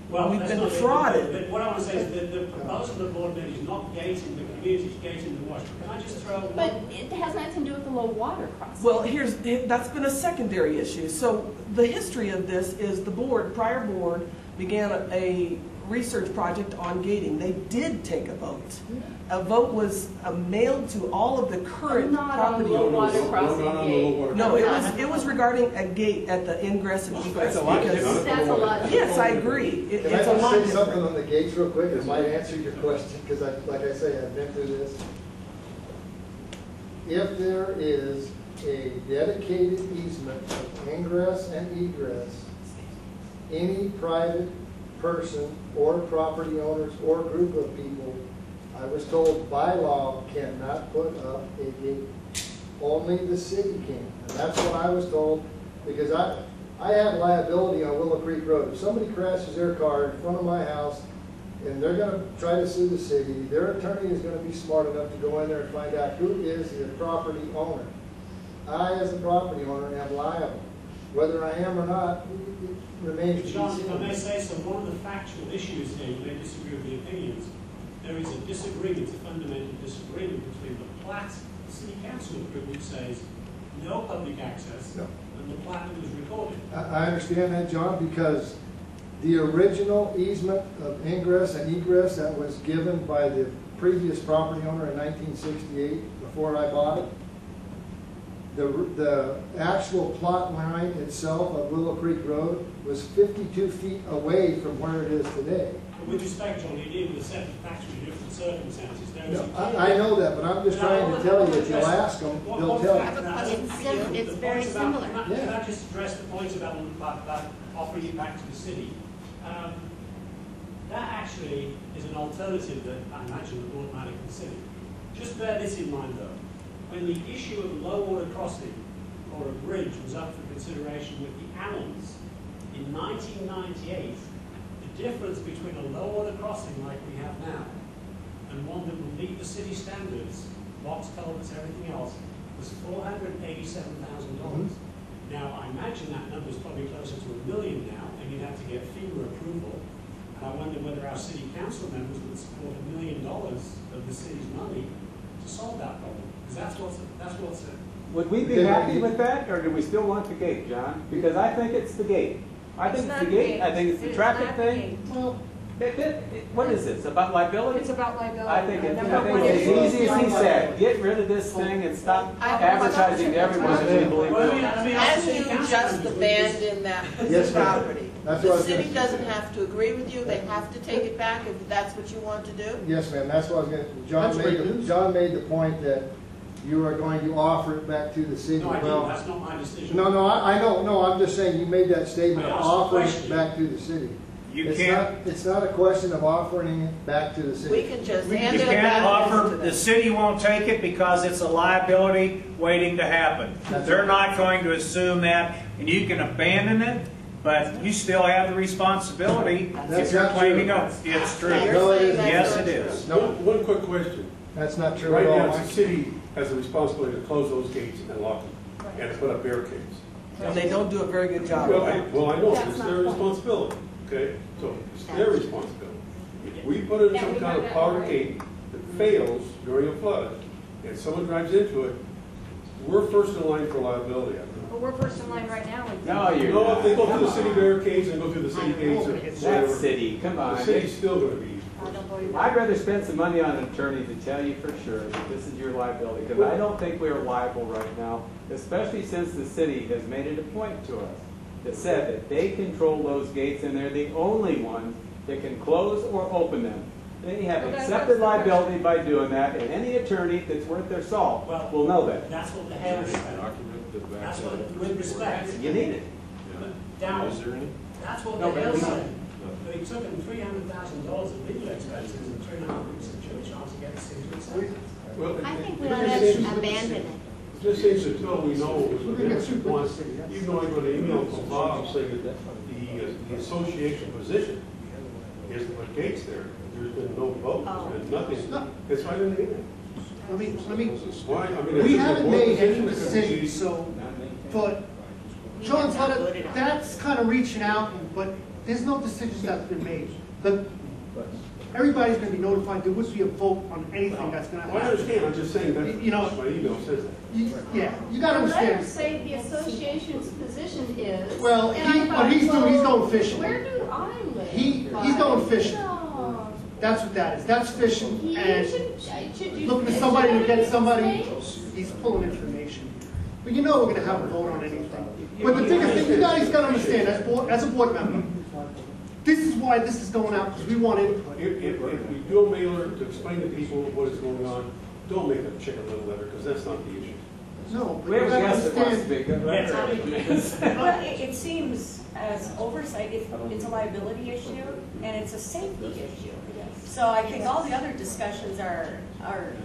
Well, We've that's been not it. defrauded. But what I want to say is that the proposal the board made is not gating the community, it's gating the wash. Can I just throw But one? it has nothing to do with the low water crossing. Well, that's been a secondary issue. So the history of this is the prior board began a research project on gating. They did take a vote. A vote was mailed to all of the current Not on property low owners. water crossing gate. No, it was regarding a gate at the ingress and egress. That's a lot different. Yes, I agree. Can I It's a lot just say something different. on the gates real quick? It might answer your question, because like I say, I've been through this. If there is a dedicated easement of ingress and egress, any private person or property owners or group of people, I was told by law, cannot put up a gate. Only the city can. And that's what I was told, because I have liability on Willow Creek Road. If somebody crashes their car in front of my house and they're going to try to sue the city, their attorney is going to be smart enough to go in there and find out who is the property owner. I, as a property owner, am liable. Whether I am or not, it remains to be John, if I may seen. say so, one of the factual issues here, you may disagree with the opinions, there is a disagreement, a fundamental disagreement between the Plat City Council group, which says no public access, No. and the Plat that was recorded. I understand that, John, because the original easement of ingress and egress that was given by the previous property owner in 1968, before I bought it, the actual plot line itself of Willow Creek Road was 52 feet away from where it is today. But with respect, John, you deal with a set of factually different circumstances. There is No, a clear- I know that, but I'm just trying to tell you, if you'll ask them, they'll tell you. It's very similar. Can I just address the point about offering it back to the city? That actually is an alternative that I imagine the board might have considered. Just bear this in mind, though. When the issue of low water crossing or a bridge was up for consideration with the Allens in 1998, the difference between a low water crossing like we have now and one that will meet the city standards, box culverts, everything else, was $487,000. Now, I imagine that number is probably closer to $1 million now, and you'd have to get FEMA approval. And I wonder whether our city council members would support $1 million of the city's money to solve that problem. Because that's what's Would we be happy with that, or do we still want the gate, John? Because I think it's the gate. I think it's the gate, I think it's the traffic thing. Well, What is this, about liability? it's about liability. I think it's Number one as issue. easy as he said, get rid of this thing and stop advertising to everyone that we believe in. As you just abandon that piece Yes, of ma'am. property, That's what I the was city gonna- doesn't have to agree with you, they have to take it back if that's what you want to do? Yes, ma'am, that's what I was going to, That's great news. John made the point that you are going to offer it back to the city. No, I Well, didn't. That's not my decision. No, I know, no, I'm just saying, you made that statement, I asked the offering it question. back to the city. You It's can't, not- It's not a question of offering it back to the We city. can just you hand it can't back offer, to the them. city won't take it because it's a liability waiting to happen. They're not going to assume that, and you can abandon it, but you still have the responsibility That's if you're not claiming true. it's true. You're No, it saying isn't. that's Yes, not it true. is. No, One quick question. that's not true Right at now, all. the city has the responsibility to close those gates and lock them, and to put up barricades. And they don't do a very good job Well, of that. well, I know, That's it's not their the point. responsibility, okay? So it's their responsibility. If we put in Yeah, some we kind got of that power right. gate that fails during a flood, and someone drives into it, we're first in line for liability. But we're first in line right now with. No, you're No, not. if they go through the Come city on. barricades and go through the city gates or That's whatever, city, come the on. city's still gonna be. I don't believe I'd that. rather spend some money on an attorney to tell you for sure that this is your liability, because I don't think we're liable right now, especially since the city has made it a point to us that said that they control those gates and they're the only ones that can close or open them. They have Well, that's accepted the question. liability by doing that, and any attorney that's worth their salt Well, will know that. That's what the Harris said. That's what, with respect, You need it. down, Is there any? that's what No, the but Hill we- said. They took them $300,000 of legal expenses and 300 weeks of church on to get the city to accept it. Well, I think we it ought to just seems- abandon it. It just seems until we know what the district wants, even though I got an email from Bob saying that the association position is to put gates there. There's been no vote, there's been nothing. It's right in the email. Let me, Why? I mean, we it's a haven't board made position, any it could be- decisions, so, but, John, that's kind of reaching out, but there's no decisions that's been made. everybody's gonna be notified. There would be a vote on anything that's gonna happen. I understand, I'm just saying that, You know, my email says that. Yeah, you gotta understand. Letters say the association's position is. Well, and I thought, what he's doing, he's going fishing. Where do I live? He's going fishing. No. That's what that is. That's fishing. He And should you. looking at somebody to get somebody, he's pulling information. But you know we're gonna have a vote on anything. But the biggest thing, you guys gotta understand, as a board member, this is why this is going out, because we want input. If we do a mailer to explain to people what is going on, don't make a chicken little letter, because that's not the issue. No, but We have you a gotta guest that wants to understand. speak. Well, it seems as oversight, it's a liability issue and it's a safety issue. So I think all the other discussions are,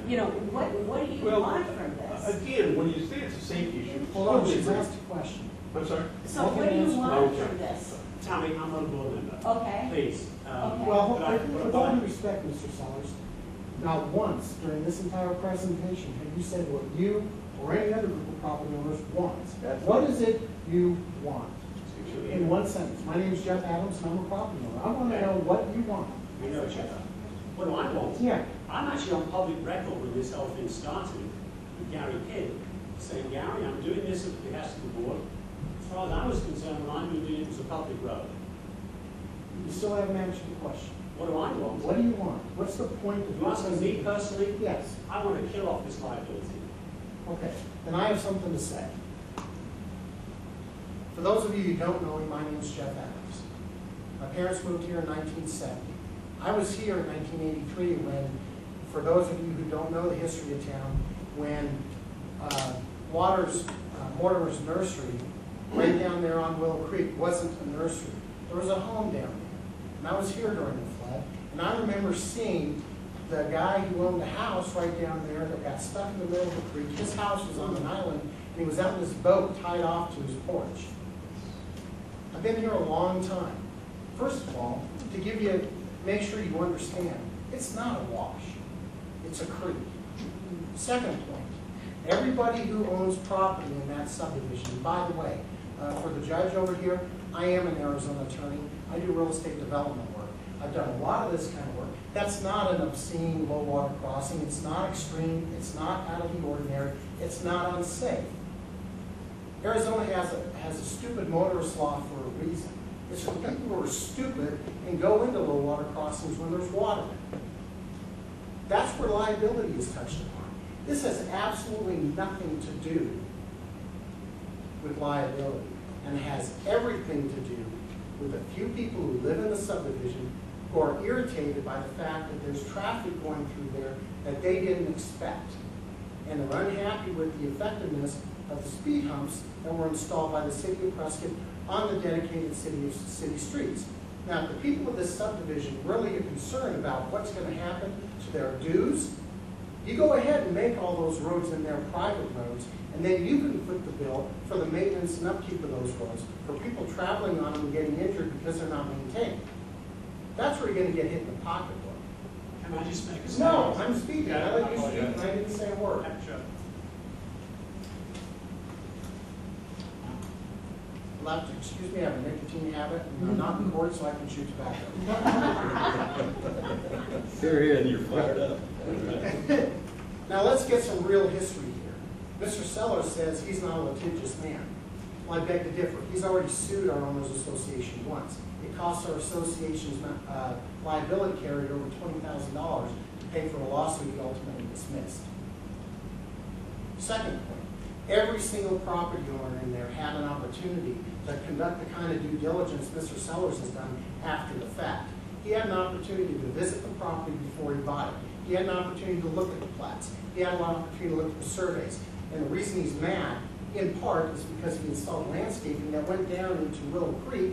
you know, what do you want from this? Again, when you say it's a safety issue. Hold on, she's asked a question. I'm sorry? So what do you want from this? Tammy, I'm not a board member. Okay. Please. Okay. Well, but I- with all due respect, Mr. Sellers, not once during this entire presentation have you said what you or any other group of property owners want. What is it you want? In one sentence. My name is Jeff Adams, and I'm a property owner. I want to know what you want. You know, Jeff, what do I want? Yeah. I'm actually on public record when this whole thing started with Gary Kidd, saying, Gary, I'm doing this at the behest of the board. As far as I was concerned, what I'm doing it was a public road. You still haven't answered the question. What do I want? What do you want? What's the point of If you're asking me personally, Yes. I want to kill off this liability. Okay, then I have something to say. For those of you who don't know me, my name is Jeff Adams. My parents moved here in 1970. I was here in 1983 when, for those of you who don't know the history of town, when Mortimer's nursery, right down there on Willow Creek, wasn't a nursery. There was a home down there. And I was here during the flood, and I remember seeing the guy who owned the house right down there that got stuck in the middle of the creek. His house was on an island, and he was out in his boat tied off to his porch. I've been here a long time. First of all, to make sure you understand, it's not a wash. It's a creek. Second point, everybody who owns property in that subdivision, by the way, for the judge over here, I am an Arizona attorney. I do real estate development work. I've done a lot of this kind of work. That's not an obscene low water crossing. It's not extreme. It's not out of the ordinary. It's not unsafe. Arizona has a stupid motorist law for a reason. It's for people who are stupid and go into low water crossings when there's water. That's where liability is touched upon. This has absolutely nothing to do with liability, and it has everything to do with a few people who live in the subdivision who are irritated by the fact that there's traffic going through there that they didn't expect. And they're unhappy with the effectiveness of the speed humps that were installed by the city of Prescott on the dedicated city streets. Now, if the people of this subdivision really are concerned about what's going to happen to their dues, you go ahead and make all those roads in there private roads, and then you can foot the bill for the maintenance and upkeep of those roads, for people traveling on them and getting injured because they're not maintained. That's where you're going to get hit in the pocketbook. Can I just make a No, statement? I'm speaking. I let you speak, and I didn't say a word. Sure. You'll have to excuse me, I have a nicotine habit, and I'm not in court, so I can chew tobacco. Here, here, and you're fired up. Now let's get some real history here. Mr. Sellers says he's not a litigious man. Well, I beg to differ. He's already sued our owners association once. It cost our association's liability carrier over $20,000 to pay for a lawsuit he ultimately dismissed. Second point, every single property owner in there had an opportunity to conduct the kind of due diligence Mr. Sellers has done after the fact. He had an opportunity to visit the property before he bought it. He had an opportunity to look at the plats. He had an opportunity to look at the surveys. And the reason he's mad, in part, is because he installed landscaping that went down into Willow Creek.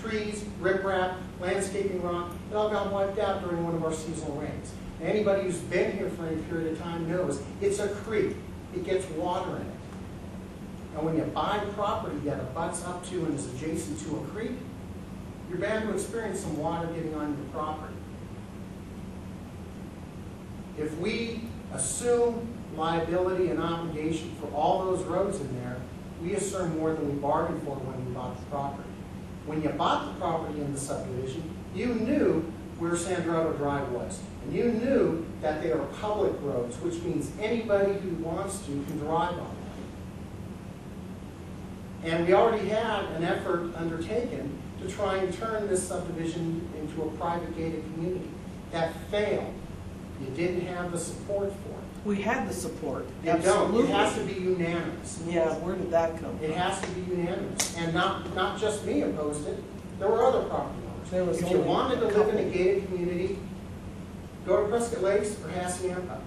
Trees, riprap, landscaping rock, it all got wiped out during one of our seasonal rains. And anybody who's been here for any period of time knows it's a creek. It gets water in it. And when you buy property that abuts up to and is adjacent to a creek, you're bound to experience some water getting on your property. If we assume liability and obligation for all those roads in there, we assume more than we bargained for when we bought the property. When you bought the property in the subdivision, you knew where Sandrotto Drive was. And you knew that they are public roads, which means anybody who wants to can drive on them. And we already had an effort undertaken to try and turn this subdivision into a private gated community. That failed. You didn't have the support for it. We had the support. You don't. It has to be unanimous. Yeah, where did that come from? It has to be unanimous. And not just me opposed it. There were other property owners. If you wanted to live in a gated community, go to Prescott Lakes or Hacienda.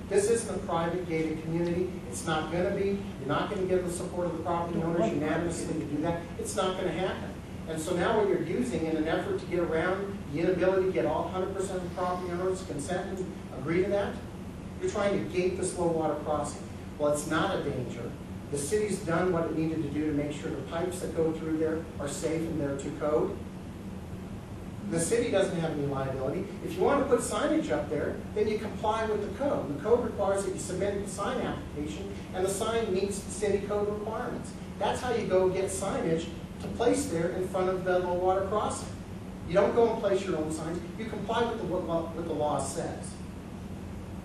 This isn't a private gated community. It's not going to be. You're not going to get the support of the property owners unanimously to do that. It's not going to happen. And so now what you're using in an effort to get around the inability to get all 100% of the property owners' consent and agree to that, you're trying to gate this low water crossing. Well, it's not a danger. The city's done what it needed to do to make sure the pipes that go through there are safe and they're to code. The city doesn't have any liability. If you want to put signage up there, then you comply with the code. The code requires that you submit the sign application, and the sign meets the city code requirements. That's how you go get signage to place there in front of the low water crossing. You don't go and place your own signs. You comply with what the law says.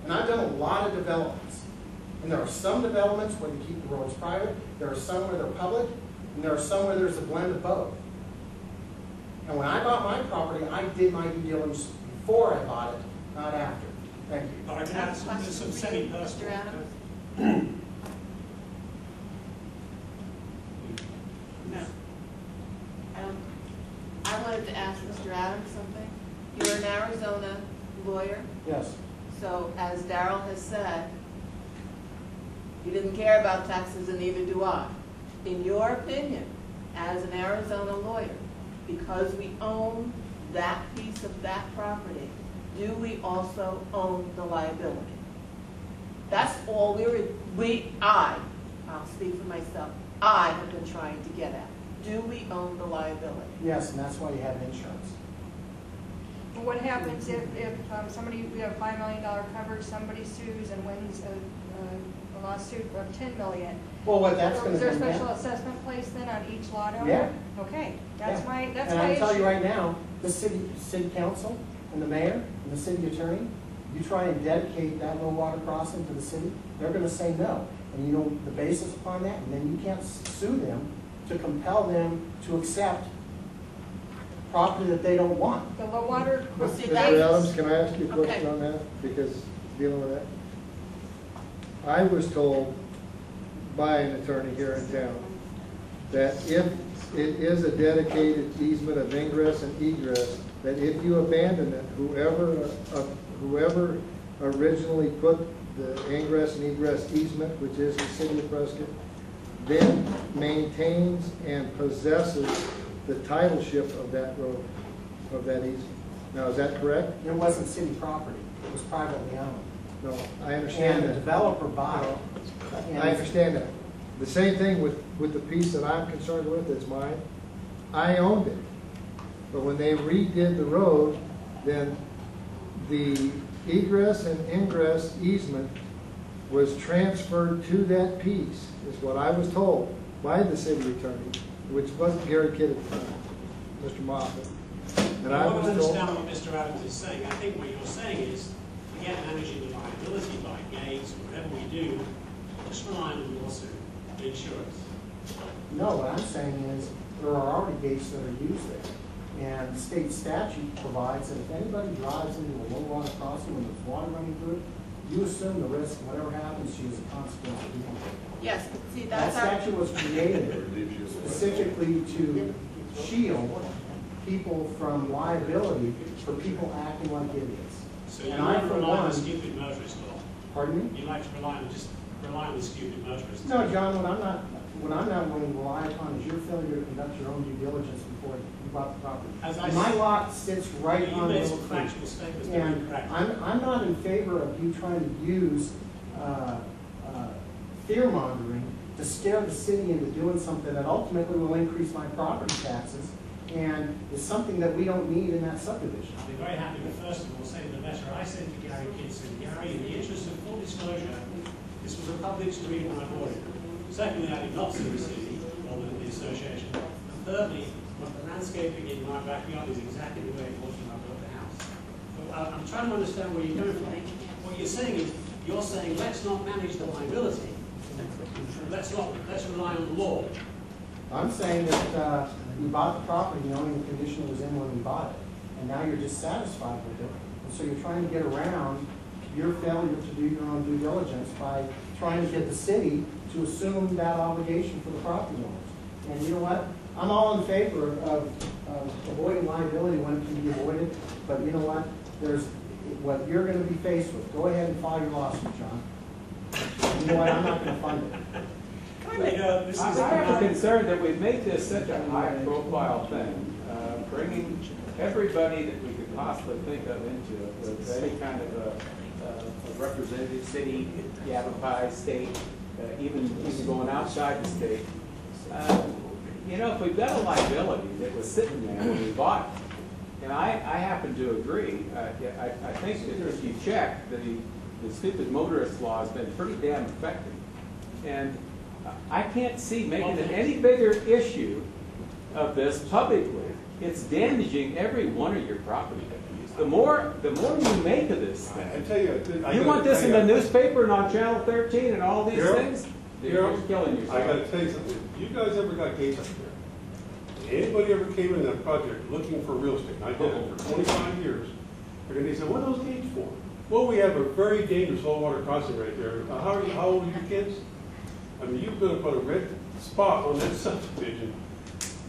And I've done a lot of developments. And there are some developments where they keep the roads private, there are some where they're public, and there are some where there's a blend of both. And when I bought my property, I did my due diligence before I bought it, not after. Thank you. But I can add some semi-personal. I wanted to ask Mr. Adams something. You're an Arizona lawyer, Yes. so as Darrell has said, you didn't care about taxes and neither do I. In your opinion, as an Arizona lawyer, because we own that piece of that property, do we also own the liability? That's all I'll speak for myself, I have been trying to get at. Do we own the liability? Yes, and that's why you have insurance. Well, what happens if somebody, we have $5 million coverage, somebody sues and wins a lawsuit of $10 million? Well, what that's going to Is there a come special down. assessment placed then on each lot owner? Yeah. Okay, that's Yeah. my And issue. I can tell you right now, the city council and the mayor and the city attorney, you try and dedicate that low water crossing to the city, they're going to say no. And you know the basis upon that, and then you can't sue them to compel them to accept property that they don't want. The low water. Mr. Adams, can I ask you a question on that? Because dealing with that. I was told by an attorney here in town that if it is a dedicated easement of ingress and egress, that if you abandon it, whoever originally put the ingress and egress easement, which is the city of Prescott, then maintains and possesses the titleship of that road, of that easement. Now, is that correct? It wasn't city property. It was privately owned. No, I understand And that. the developer bought it. I understand that. The same thing with the piece that I'm concerned with, that's mine. I owned it. But when they redid the road, then the egress and ingress easement was transferred to that piece, is what I was told by the city attorney, which wasn't Gary Kidd at the time, Mr. Moffett. And I I was understand told, what Mr. Adams is saying. I think what you're saying is, forget managing the liability by gates or whatever we do, just rely on the lawsuit, the insurance. No, what I'm saying is, there are already gates that are used there. And state statute provides that if anybody drives into a low water crossing when there's water running through it, you assume the risk, whatever happens to you is a consequence of doing it. Yes, see, That that's our. statute was created specifically to shield people from liability for people acting like idiots. So you And I, like to for rely on the one, stupid motorist law? pardon me? You like to rely on the stupid motorist? No, John, what I'm not willing to rely upon is your failure to conduct your own due diligence before you bought the property. As I My said- lot sits right You on made Willow some Creek. factual statements that are And incorrect. I'm not in favor of you trying to use fear mongering to scare the city into doing something that ultimately will increase my property taxes and is something that we don't need in that subdivision. I'll be very happy to first of all say the letter I sent to Gary Kidd, Gary, in the interest of full disclosure, this was a public street when I bought it. Secondly, I did not sue the city, or the association. And thirdly, but the landscaping in my backyard is exactly the way it was when I built the house. But I'm trying to understand where you're going from. What you're saying is, you're saying let's not manage the liability. Let's rely on the law. I'm saying that you bought the property knowing the condition it was in when you bought it, and now you're dissatisfied with it. And so you're trying to get around your failure to do your own due diligence by trying to get the city to assume that obligation for the property owners. And you know what? I'm all in favor of avoiding liability when it can be avoided, but you know what? There's what you're going to be faced with. Go ahead and file your lawsuit, John. You know what? I'm not going to fund it. I have a concern that we make this such a high-profile thing, bringing everybody that we could possibly think of into it, with any kind of a representative city, Yavapai, state, even going outside the state. You know, if we've got a liability that was sitting there when we bought it, and I happen to agree, I think that if you check, the stupid motorist law has been pretty damn effective. And I can't see making it any bigger issue of this publicly. It's damaging every one of your property values. The more you make of this thing, I tell you, you want this in the newspaper and on Channel 13 and all these things? You're killing yourself. I got to tell you something. You guys ever got gates up there? Anybody ever came in that project looking for real estate? And I did it for 25 years. And they said, what are those gates for? Well, we have a very dangerous low water crossing right there. How old are your kids? I mean, you're going to put a red spot on that subdivision.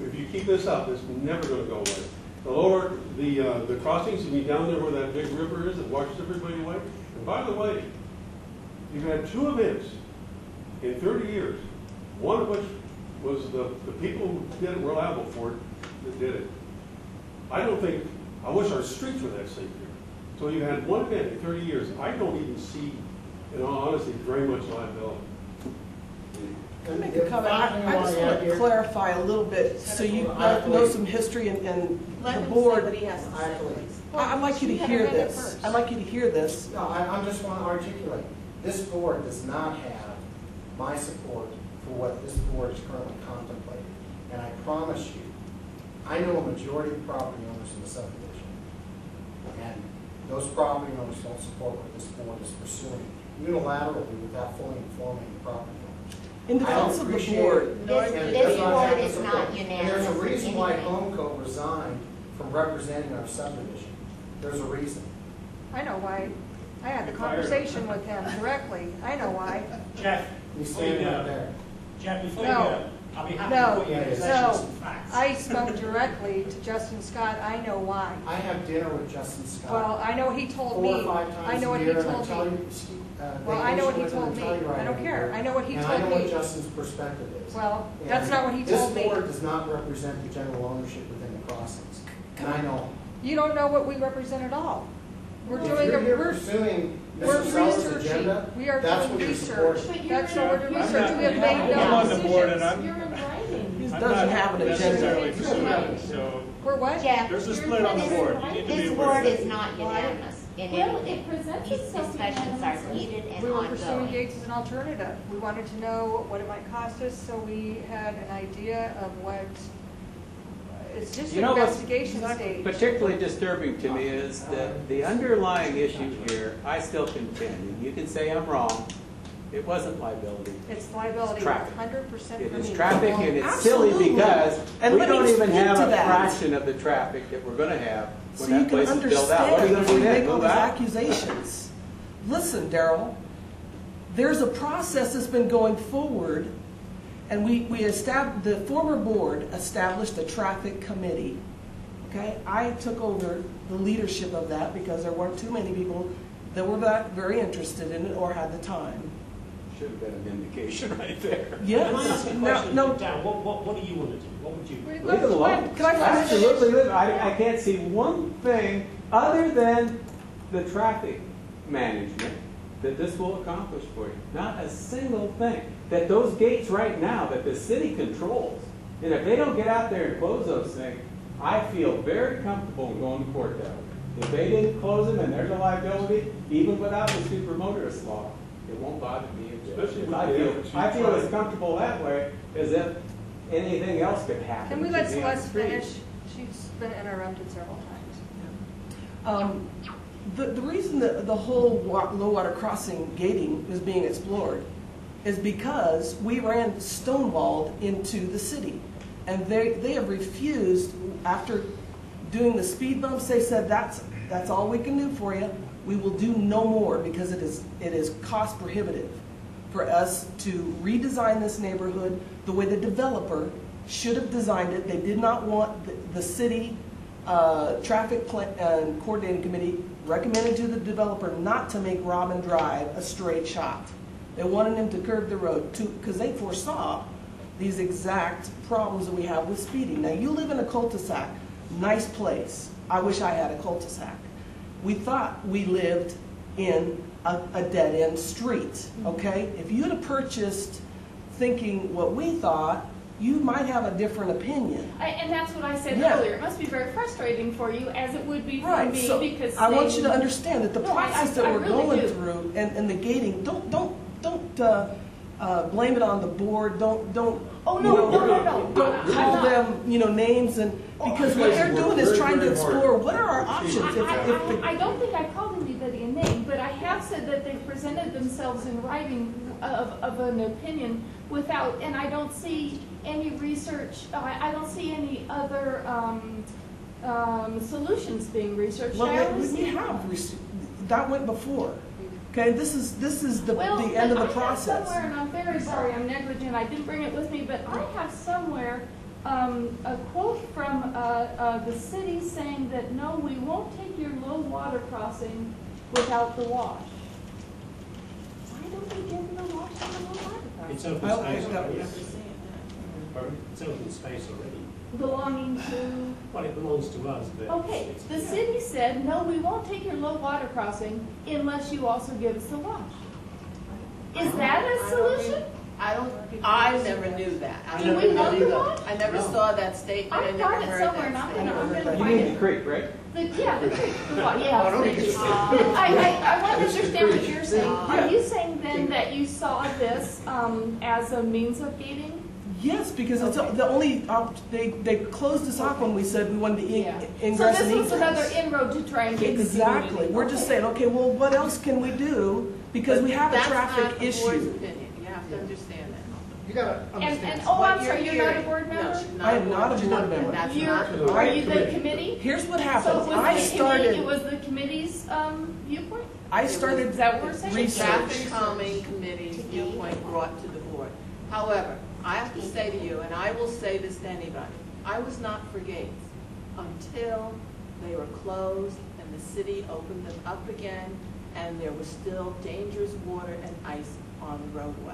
If you keep this up, it's never going to go away. The lower, the crossings, you mean down there where that big river is that washes everybody away. And by the way, you've had 2 events in 30 years, one of which was the people who did it were liable for it that did it. I wish our streets were that safe here. So you had one event in 30 years. I don't even see, in all honesty, very much liability. Can I make a comment? I just want to clarify a little bit, so you know some history and the board. I'd like you to hear this. I'd like you to hear this. No, I just want to articulate. This board does not have my support for what this board is currently contemplating. And I promise you, I know a majority of property owners in the subdivision. And those property owners don't support what this board is pursuing unilaterally without fully informing the property owners. In defense of the board, this board is not unanimous. And there's a reason why Homeco resigned from representing our subdivision. There's a reason. I know why. I had the conversation with him directly. I know why. Jeff, before you go, Jeff, before you go, I'll be happy to put you in possession of some facts. I spoke directly to Justin Scott. I know why. I have dinner with Justin Scott. Well, I know he told me. 4 or 5 times I know what he told me. Well, I know what he told me. I don't care. I know what he told me. And I know what Justin's perspective is. Well, that's not what he told me. This board does not represent the general ownership within the crossings. And I know. You don't know what we represent at all. We're If doing you're here we're pursuing we're Mr. Sellers' researching. agenda, We are that's doing what you're research. supporting. That's what we're doing research. We have made no decisions. You're in writing. he doesn't have an agenda. So We're what? Jeff, there's a split on the board. You need to be this aware board of that. is not unanimous in Well, any. it presents These itself discussions are unanimously. heated and We were pursuing ongoing. gates as an alternative. We wanted to know what it might cost us, so we had an idea of what, it's just You an know what's investigation stage. particularly disturbing to me is that the underlying issue here, I still contend, and you can say I'm wrong, it wasn't liability. It's liability, traffic. 100% It for is me. traffic, and it's Absolutely. silly because And we let me don't even speak have to a that. fraction of the traffic that we're gonna have So when you that can place is built out. What are you understand gonna do when we then, make all move these out? accusations. Listen, Daryl, there's a process that's been going forward, and the former board established a traffic committee. Okay, I took over the leadership of that because there weren't too many people that were that very interested in it or had the time. Should have been an indication right there. Yes. Can I ask a question? Dan, what do you want to do? What would you? Leave it alone. Can I finish? Absolutely, leave it. I can't see one thing other than the traffic management that this will accomplish for you. Not a single thing. That those gates right now that the city controls, and if they don't get out there and close those things, I feel very comfortable in going to court that way. If they didn't close them and there's a liability, even without the super motorist law, it won't bother me. Especially with I the feel efforts I you've feel tried. as comfortable that way as if anything else could happen. Can we let She'd be on the Celeste street. finish? She's been interrupted several times. The reason that the whole low water crossing gating is being explored is because we ran stonewalled into the city. And they have refused, after doing the speed bumps, they said, that's all we can do for you. We will do no more because it is cost prohibitive for us to redesign this neighborhood the way the developer should have designed it. They did not want the city traffic and coordinating committee recommended to the developer not to make Robin Drive a straight shot. They wanted him to curve the road because they foresaw these exact problems that we have with speeding. Now, you live in a cul-de-sac, nice place. I wish I had a cul-de-sac. We thought we lived in a dead-end street, okay? If you had purchased thinking what we thought, you might have a different opinion. And that's what I said Yeah. earlier. It must be very frustrating for you, as it would be for Right, me, so because I want you to understand that the No, process I that we're really going do. through and the gating, don't blame it on the board. Don't Oh, no, no. Don't I'm call not. them, names, and because what they're doing is trying to explore what are our options. I don't think I called anybody a name, but I have said that they've presented themselves in writing of an opinion without, and I don't see any research, I don't see any other solutions being researched. I Well, only we see have that went before. Okay, this is the end of the process. I have somewhere, and I'm very sorry, I'm negligent, I didn't bring it with me, but I have somewhere a quote from the city saying that, no, we won't take your low water crossing without the wash. Why don't we give the wash on the low water crossing? It's open space already. Pardon? It's open space already. Belonging to, Well, it belongs to us, but. okay, the city said, no, we won't take your low water crossing unless you also give us the wash. Is that a solution? I never knew that. Do we want the wash? I never saw that statement. I I've never got it heard somewhere, and that I'm statement. gonna You find mean it. the creek, right? Yeah, the creek, the wash, yeah, thank you. I want to understand what you're saying. Are you saying then that you saw this as a means of gating? Yes, because it's the only they closed us off when we said we wanted to Yeah. ingress So and this was egress. another inroad to try and get the Exactly. community. We're just saying, okay, well, what else can we do? Because we have a traffic That's not the board's issue. opinion. You have to understand that. You gotta understand. And oh, What I'm sorry, you're not a hearing- board No, member? she's I am not a board member. That's You're, not. are you the committee? Here's what So happened. it was I the committee, it started. was the committee's viewpoint? I started Is that what we're saying? research. Traffic calming committee's viewpoint brought to the board. However, I have to say to you, and I will say this to anybody, I was not for gates until they were closed and the city opened them up again and there was still dangerous water and ice on the roadway.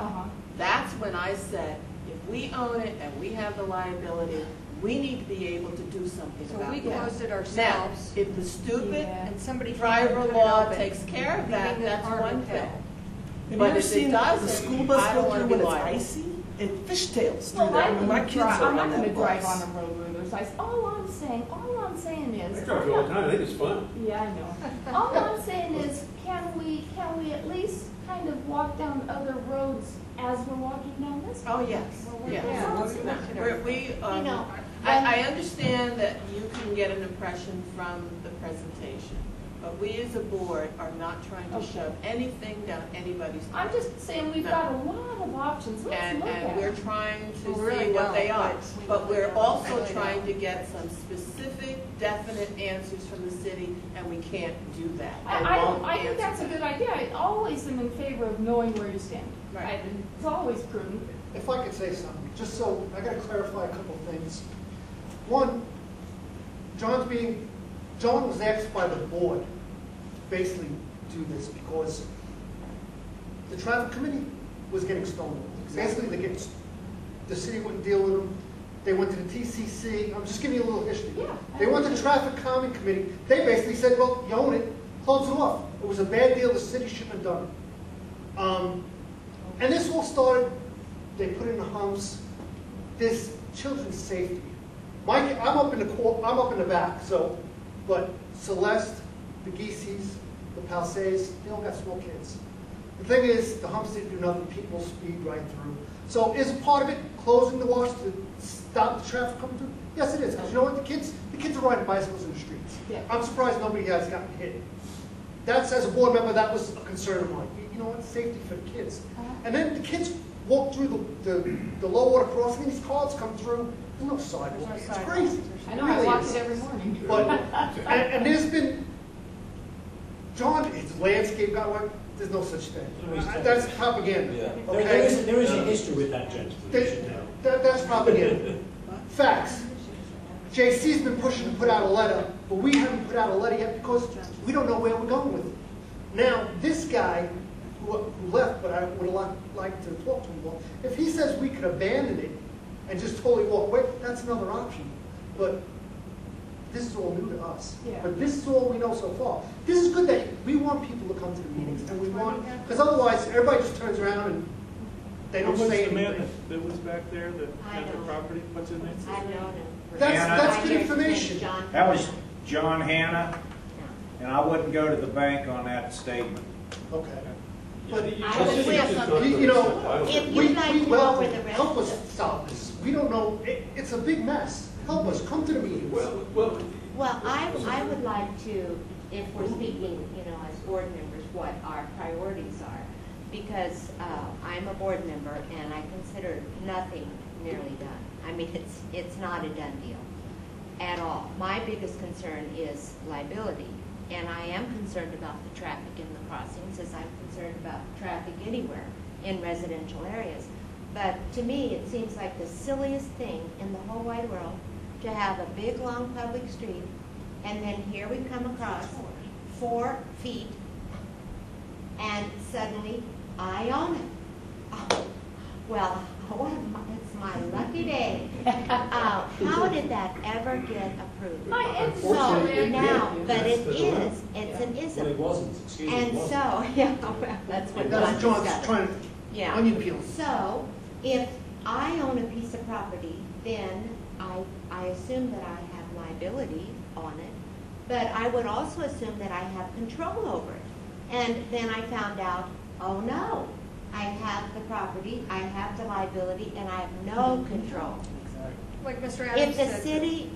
That's when I said, if we own it and we have the liability, we need to be able to do something So about we that. closed it Now, ourselves, if the stupid and somebody came driver and put it law open, takes care of that, leaving the that's car one open. thing. Have But you ever if it seen the doesn't, school bus I don't go wanna through be when it's liable. icy? It fishtails through Well, there. I I mean, my wouldn't kids drive, are I'm not on gonna that drive bus. on a road where there's ice. All I'm saying is. I drive it all the time, I think it's fun. Yeah, I know. All I'm saying is, can we at least kind of walk down other roads as we're walking down this? Oh, yes, yes. We, You know, I understand that you can get an impression from the presentation, but we as a board are not trying to shove anything down anybody's throat. I'm just saying we've No. got a lot of options. Let's And look at we're it. trying to We really see what they don't, are. But we're also really trying don't. to get some specific, definite answers from the city, and we can't do that. They won't I think answer that's a that. good idea. I always am in favor of knowing where you stand. Right. It's always prudent. If I could say something, just so, I gotta clarify a couple of things. One, John was asked by the board, basically, to do this because the traffic committee was getting stonewalled. Basically, the city wouldn't deal with them. They went to the TCC. I'm just giving you a little history. Yeah. They went to the traffic calming committee. They basically said, well, you own it, close it off. It was a bad deal. The city shouldn't have done it. And this all started, they put in the humps, this children's safety. I'm up in the back, so, but Celeste, the Geeseys, the Palsays, they all got small kids. The thing is, the humps didn't do nothing, people speed right through. So is part of it closing the wash to stop the traffic coming through? Yes, it is, because you know what, the kids are riding bicycles in the streets. Yeah. I'm surprised nobody has gotten hit. That's, as a board member, that was a concern of mine. You know what, safety for the kids. And then the kids walk through the low water crossing, and these cars come through, there's no sidewalk. It's crazy. I know, Really I watch is. it every morning. But, and there's been, John, it's landscape guy, like, there's no such thing. That's propaganda. Yeah. Okay? There is a history with that, gentleman. You should know. That's propaganda. Facts. JC's been pushing to put out a letter, but we haven't put out a letter yet because we don't know where we're going with it. Now, this guy who left, but I would like to talk to him more, if he says we could abandon it and just totally walk away, that's another option. But this is all new to us. Yeah. But this is all we know so far. This is good that we want people to come to the meetings, and we want, because otherwise everybody just turns around and they don't say the man anything. that was back there that had the property, what's his name? I've known him. That's good information. That was John Hanna, and I wouldn't go to the bank on that statement. Okay. But, I would will. you know, If we you'd like to go welcome, over the rest help of us it. solve this. We don't know, it's a big mess. Help us, come to the meetings. Well, I would like to, if we're speaking, you know, as board members, what our priorities are. Because I'm a board member and I consider nothing nearly done. I mean, it's not a done deal at all. My biggest concern is liability. And I am concerned about the traffic in the crossings, as I'm concerned about traffic anywhere in residential areas. But to me, it seems like the silliest thing in the whole wide world to have a big, long public street, and then here we come across 4 feet, and suddenly I own it. Oh, well, it's my lucky day. How did that ever get approved? So now, but it is, it's an ism. Well, it wasn't, excuse me. And it wasn't. so, yeah, well, that's what That's John John's discovered. trying to Yeah. onion peel. So, if I own a piece of property, then I assume that I have liability on it, but I would also assume that I have control over it. And then I found out, oh no, I have the property, I have the liability, and I have no control. Like Mr. Adams If the said. city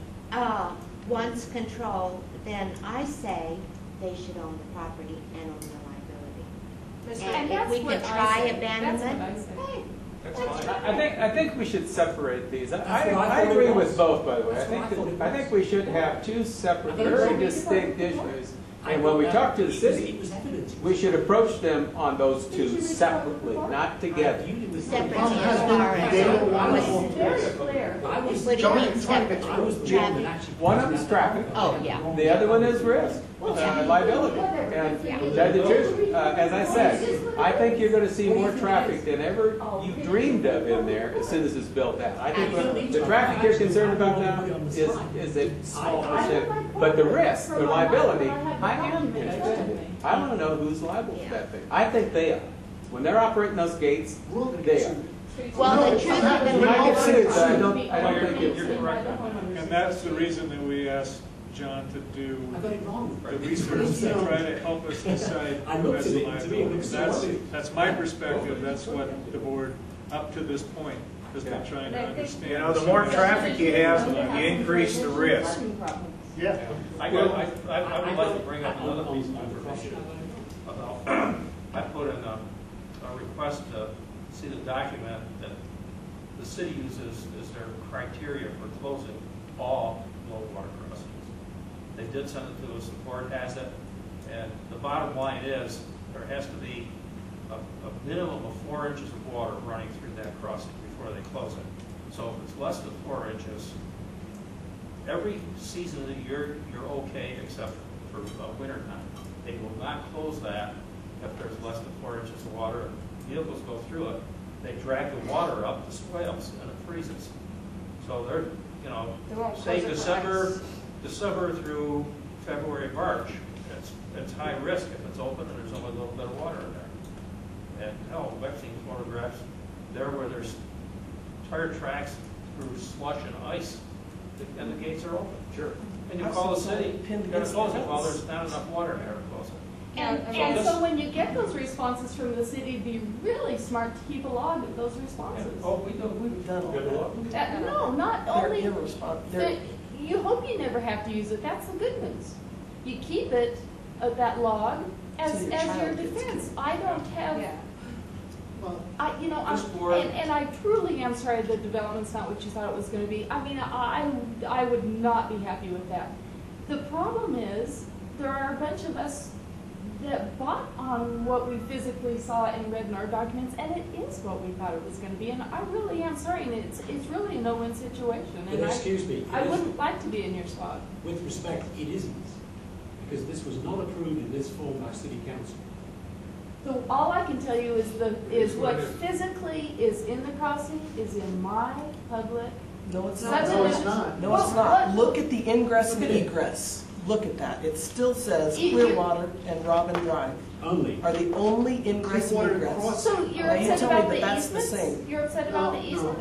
wants control, then I say they should own the property and own the liability. And if we can try abandonment, hey, That's fine. I think we should separate these. I what I thought agree it with was. both, by the way. That's what I thought it I was. think we should have 2 separate, I think it very should be distinct separate. issues. I And when thought we that talk to the it city, was evident. we should approach them on those 2 separately, not together. separate Problem has as been, far as they don't want what's- to Very clear. I was, what do you John, mean you're trying to separate? I was the one Traffic? that actually. One of them is traffic. Oh, yeah. The other one is risk, liability. And to tell you the truth, as I said, I think you're going to see more traffic than ever you dreamed of in there as soon as it's built out. I think the traffic you're concerned about now is a small percent, but the risk, the liability, I am interested in. I want to know who's liable for that thing. I think they are. When they're operating those gates, they are. Well, the truth of the You might get matter sued, but I don't think You're it's. correct on that. And that's the reason that we asked John to do I got it wrong. the research to try to help us decide I who looked has at the it, to me, it liability. looks so That's my perspective, that's what the board, up to this point, has been trying to understand. You know, the more traffic you have, you increase the risk. Yeah. I would like to bring up another piece of information about, I put in a request to see the document that the city uses as their criteria for closing all low water crossings. They did send it to us, the board has it, and the bottom line is there has to be a minimum of 4 inches of water running through that crossing before they close it. So if it's less than 4 inches, every season of the year, you're okay except for winter time. They will not close that if there's less than 4 inches of water and vehicles go through it. They drag the water up the swales and it freezes. So they're, you know, They won't say close it for December through February, March, it's high risk if it's open and there's only a little bit of water in there. And hell, I've seen photographs there where there's tire tracks through slush and ice and the gates are open. Sure. And you call the city, you're going to close it while there's not enough water there to close it. And so when you get those responses from the city, it'd be really smart to keep a log of those responses. Oh, we've done all that. No, not They're only, irresponsible. you hope you never have to use it, that's the good news. You keep it, that log, as So your your child gets defense. I don't have, Yeah. This board- and I truly am sorry the development's not what you thought it was gonna be. I mean, I would not be happy with that. The problem is, there are a bunch of us that bought on what we physically saw and read in our documents, and it is what we thought it was gonna be, and I really am sorry, and it's really a no-win situation. But And excuse me, I wouldn't like to be in your spot. with respect, it isn't, because this was not approved in this form by city council. So all I can tell you is what physically is in the crossing is in my public. No, it's not. not. No, it's not. No, it's not. Look at the ingress and egress. Look at that. It still says Clearwater and Robin Drive Only. are the only ingress and egress. So you're Now you upset tell me about that the that's the easements? same. You're upset about the easements?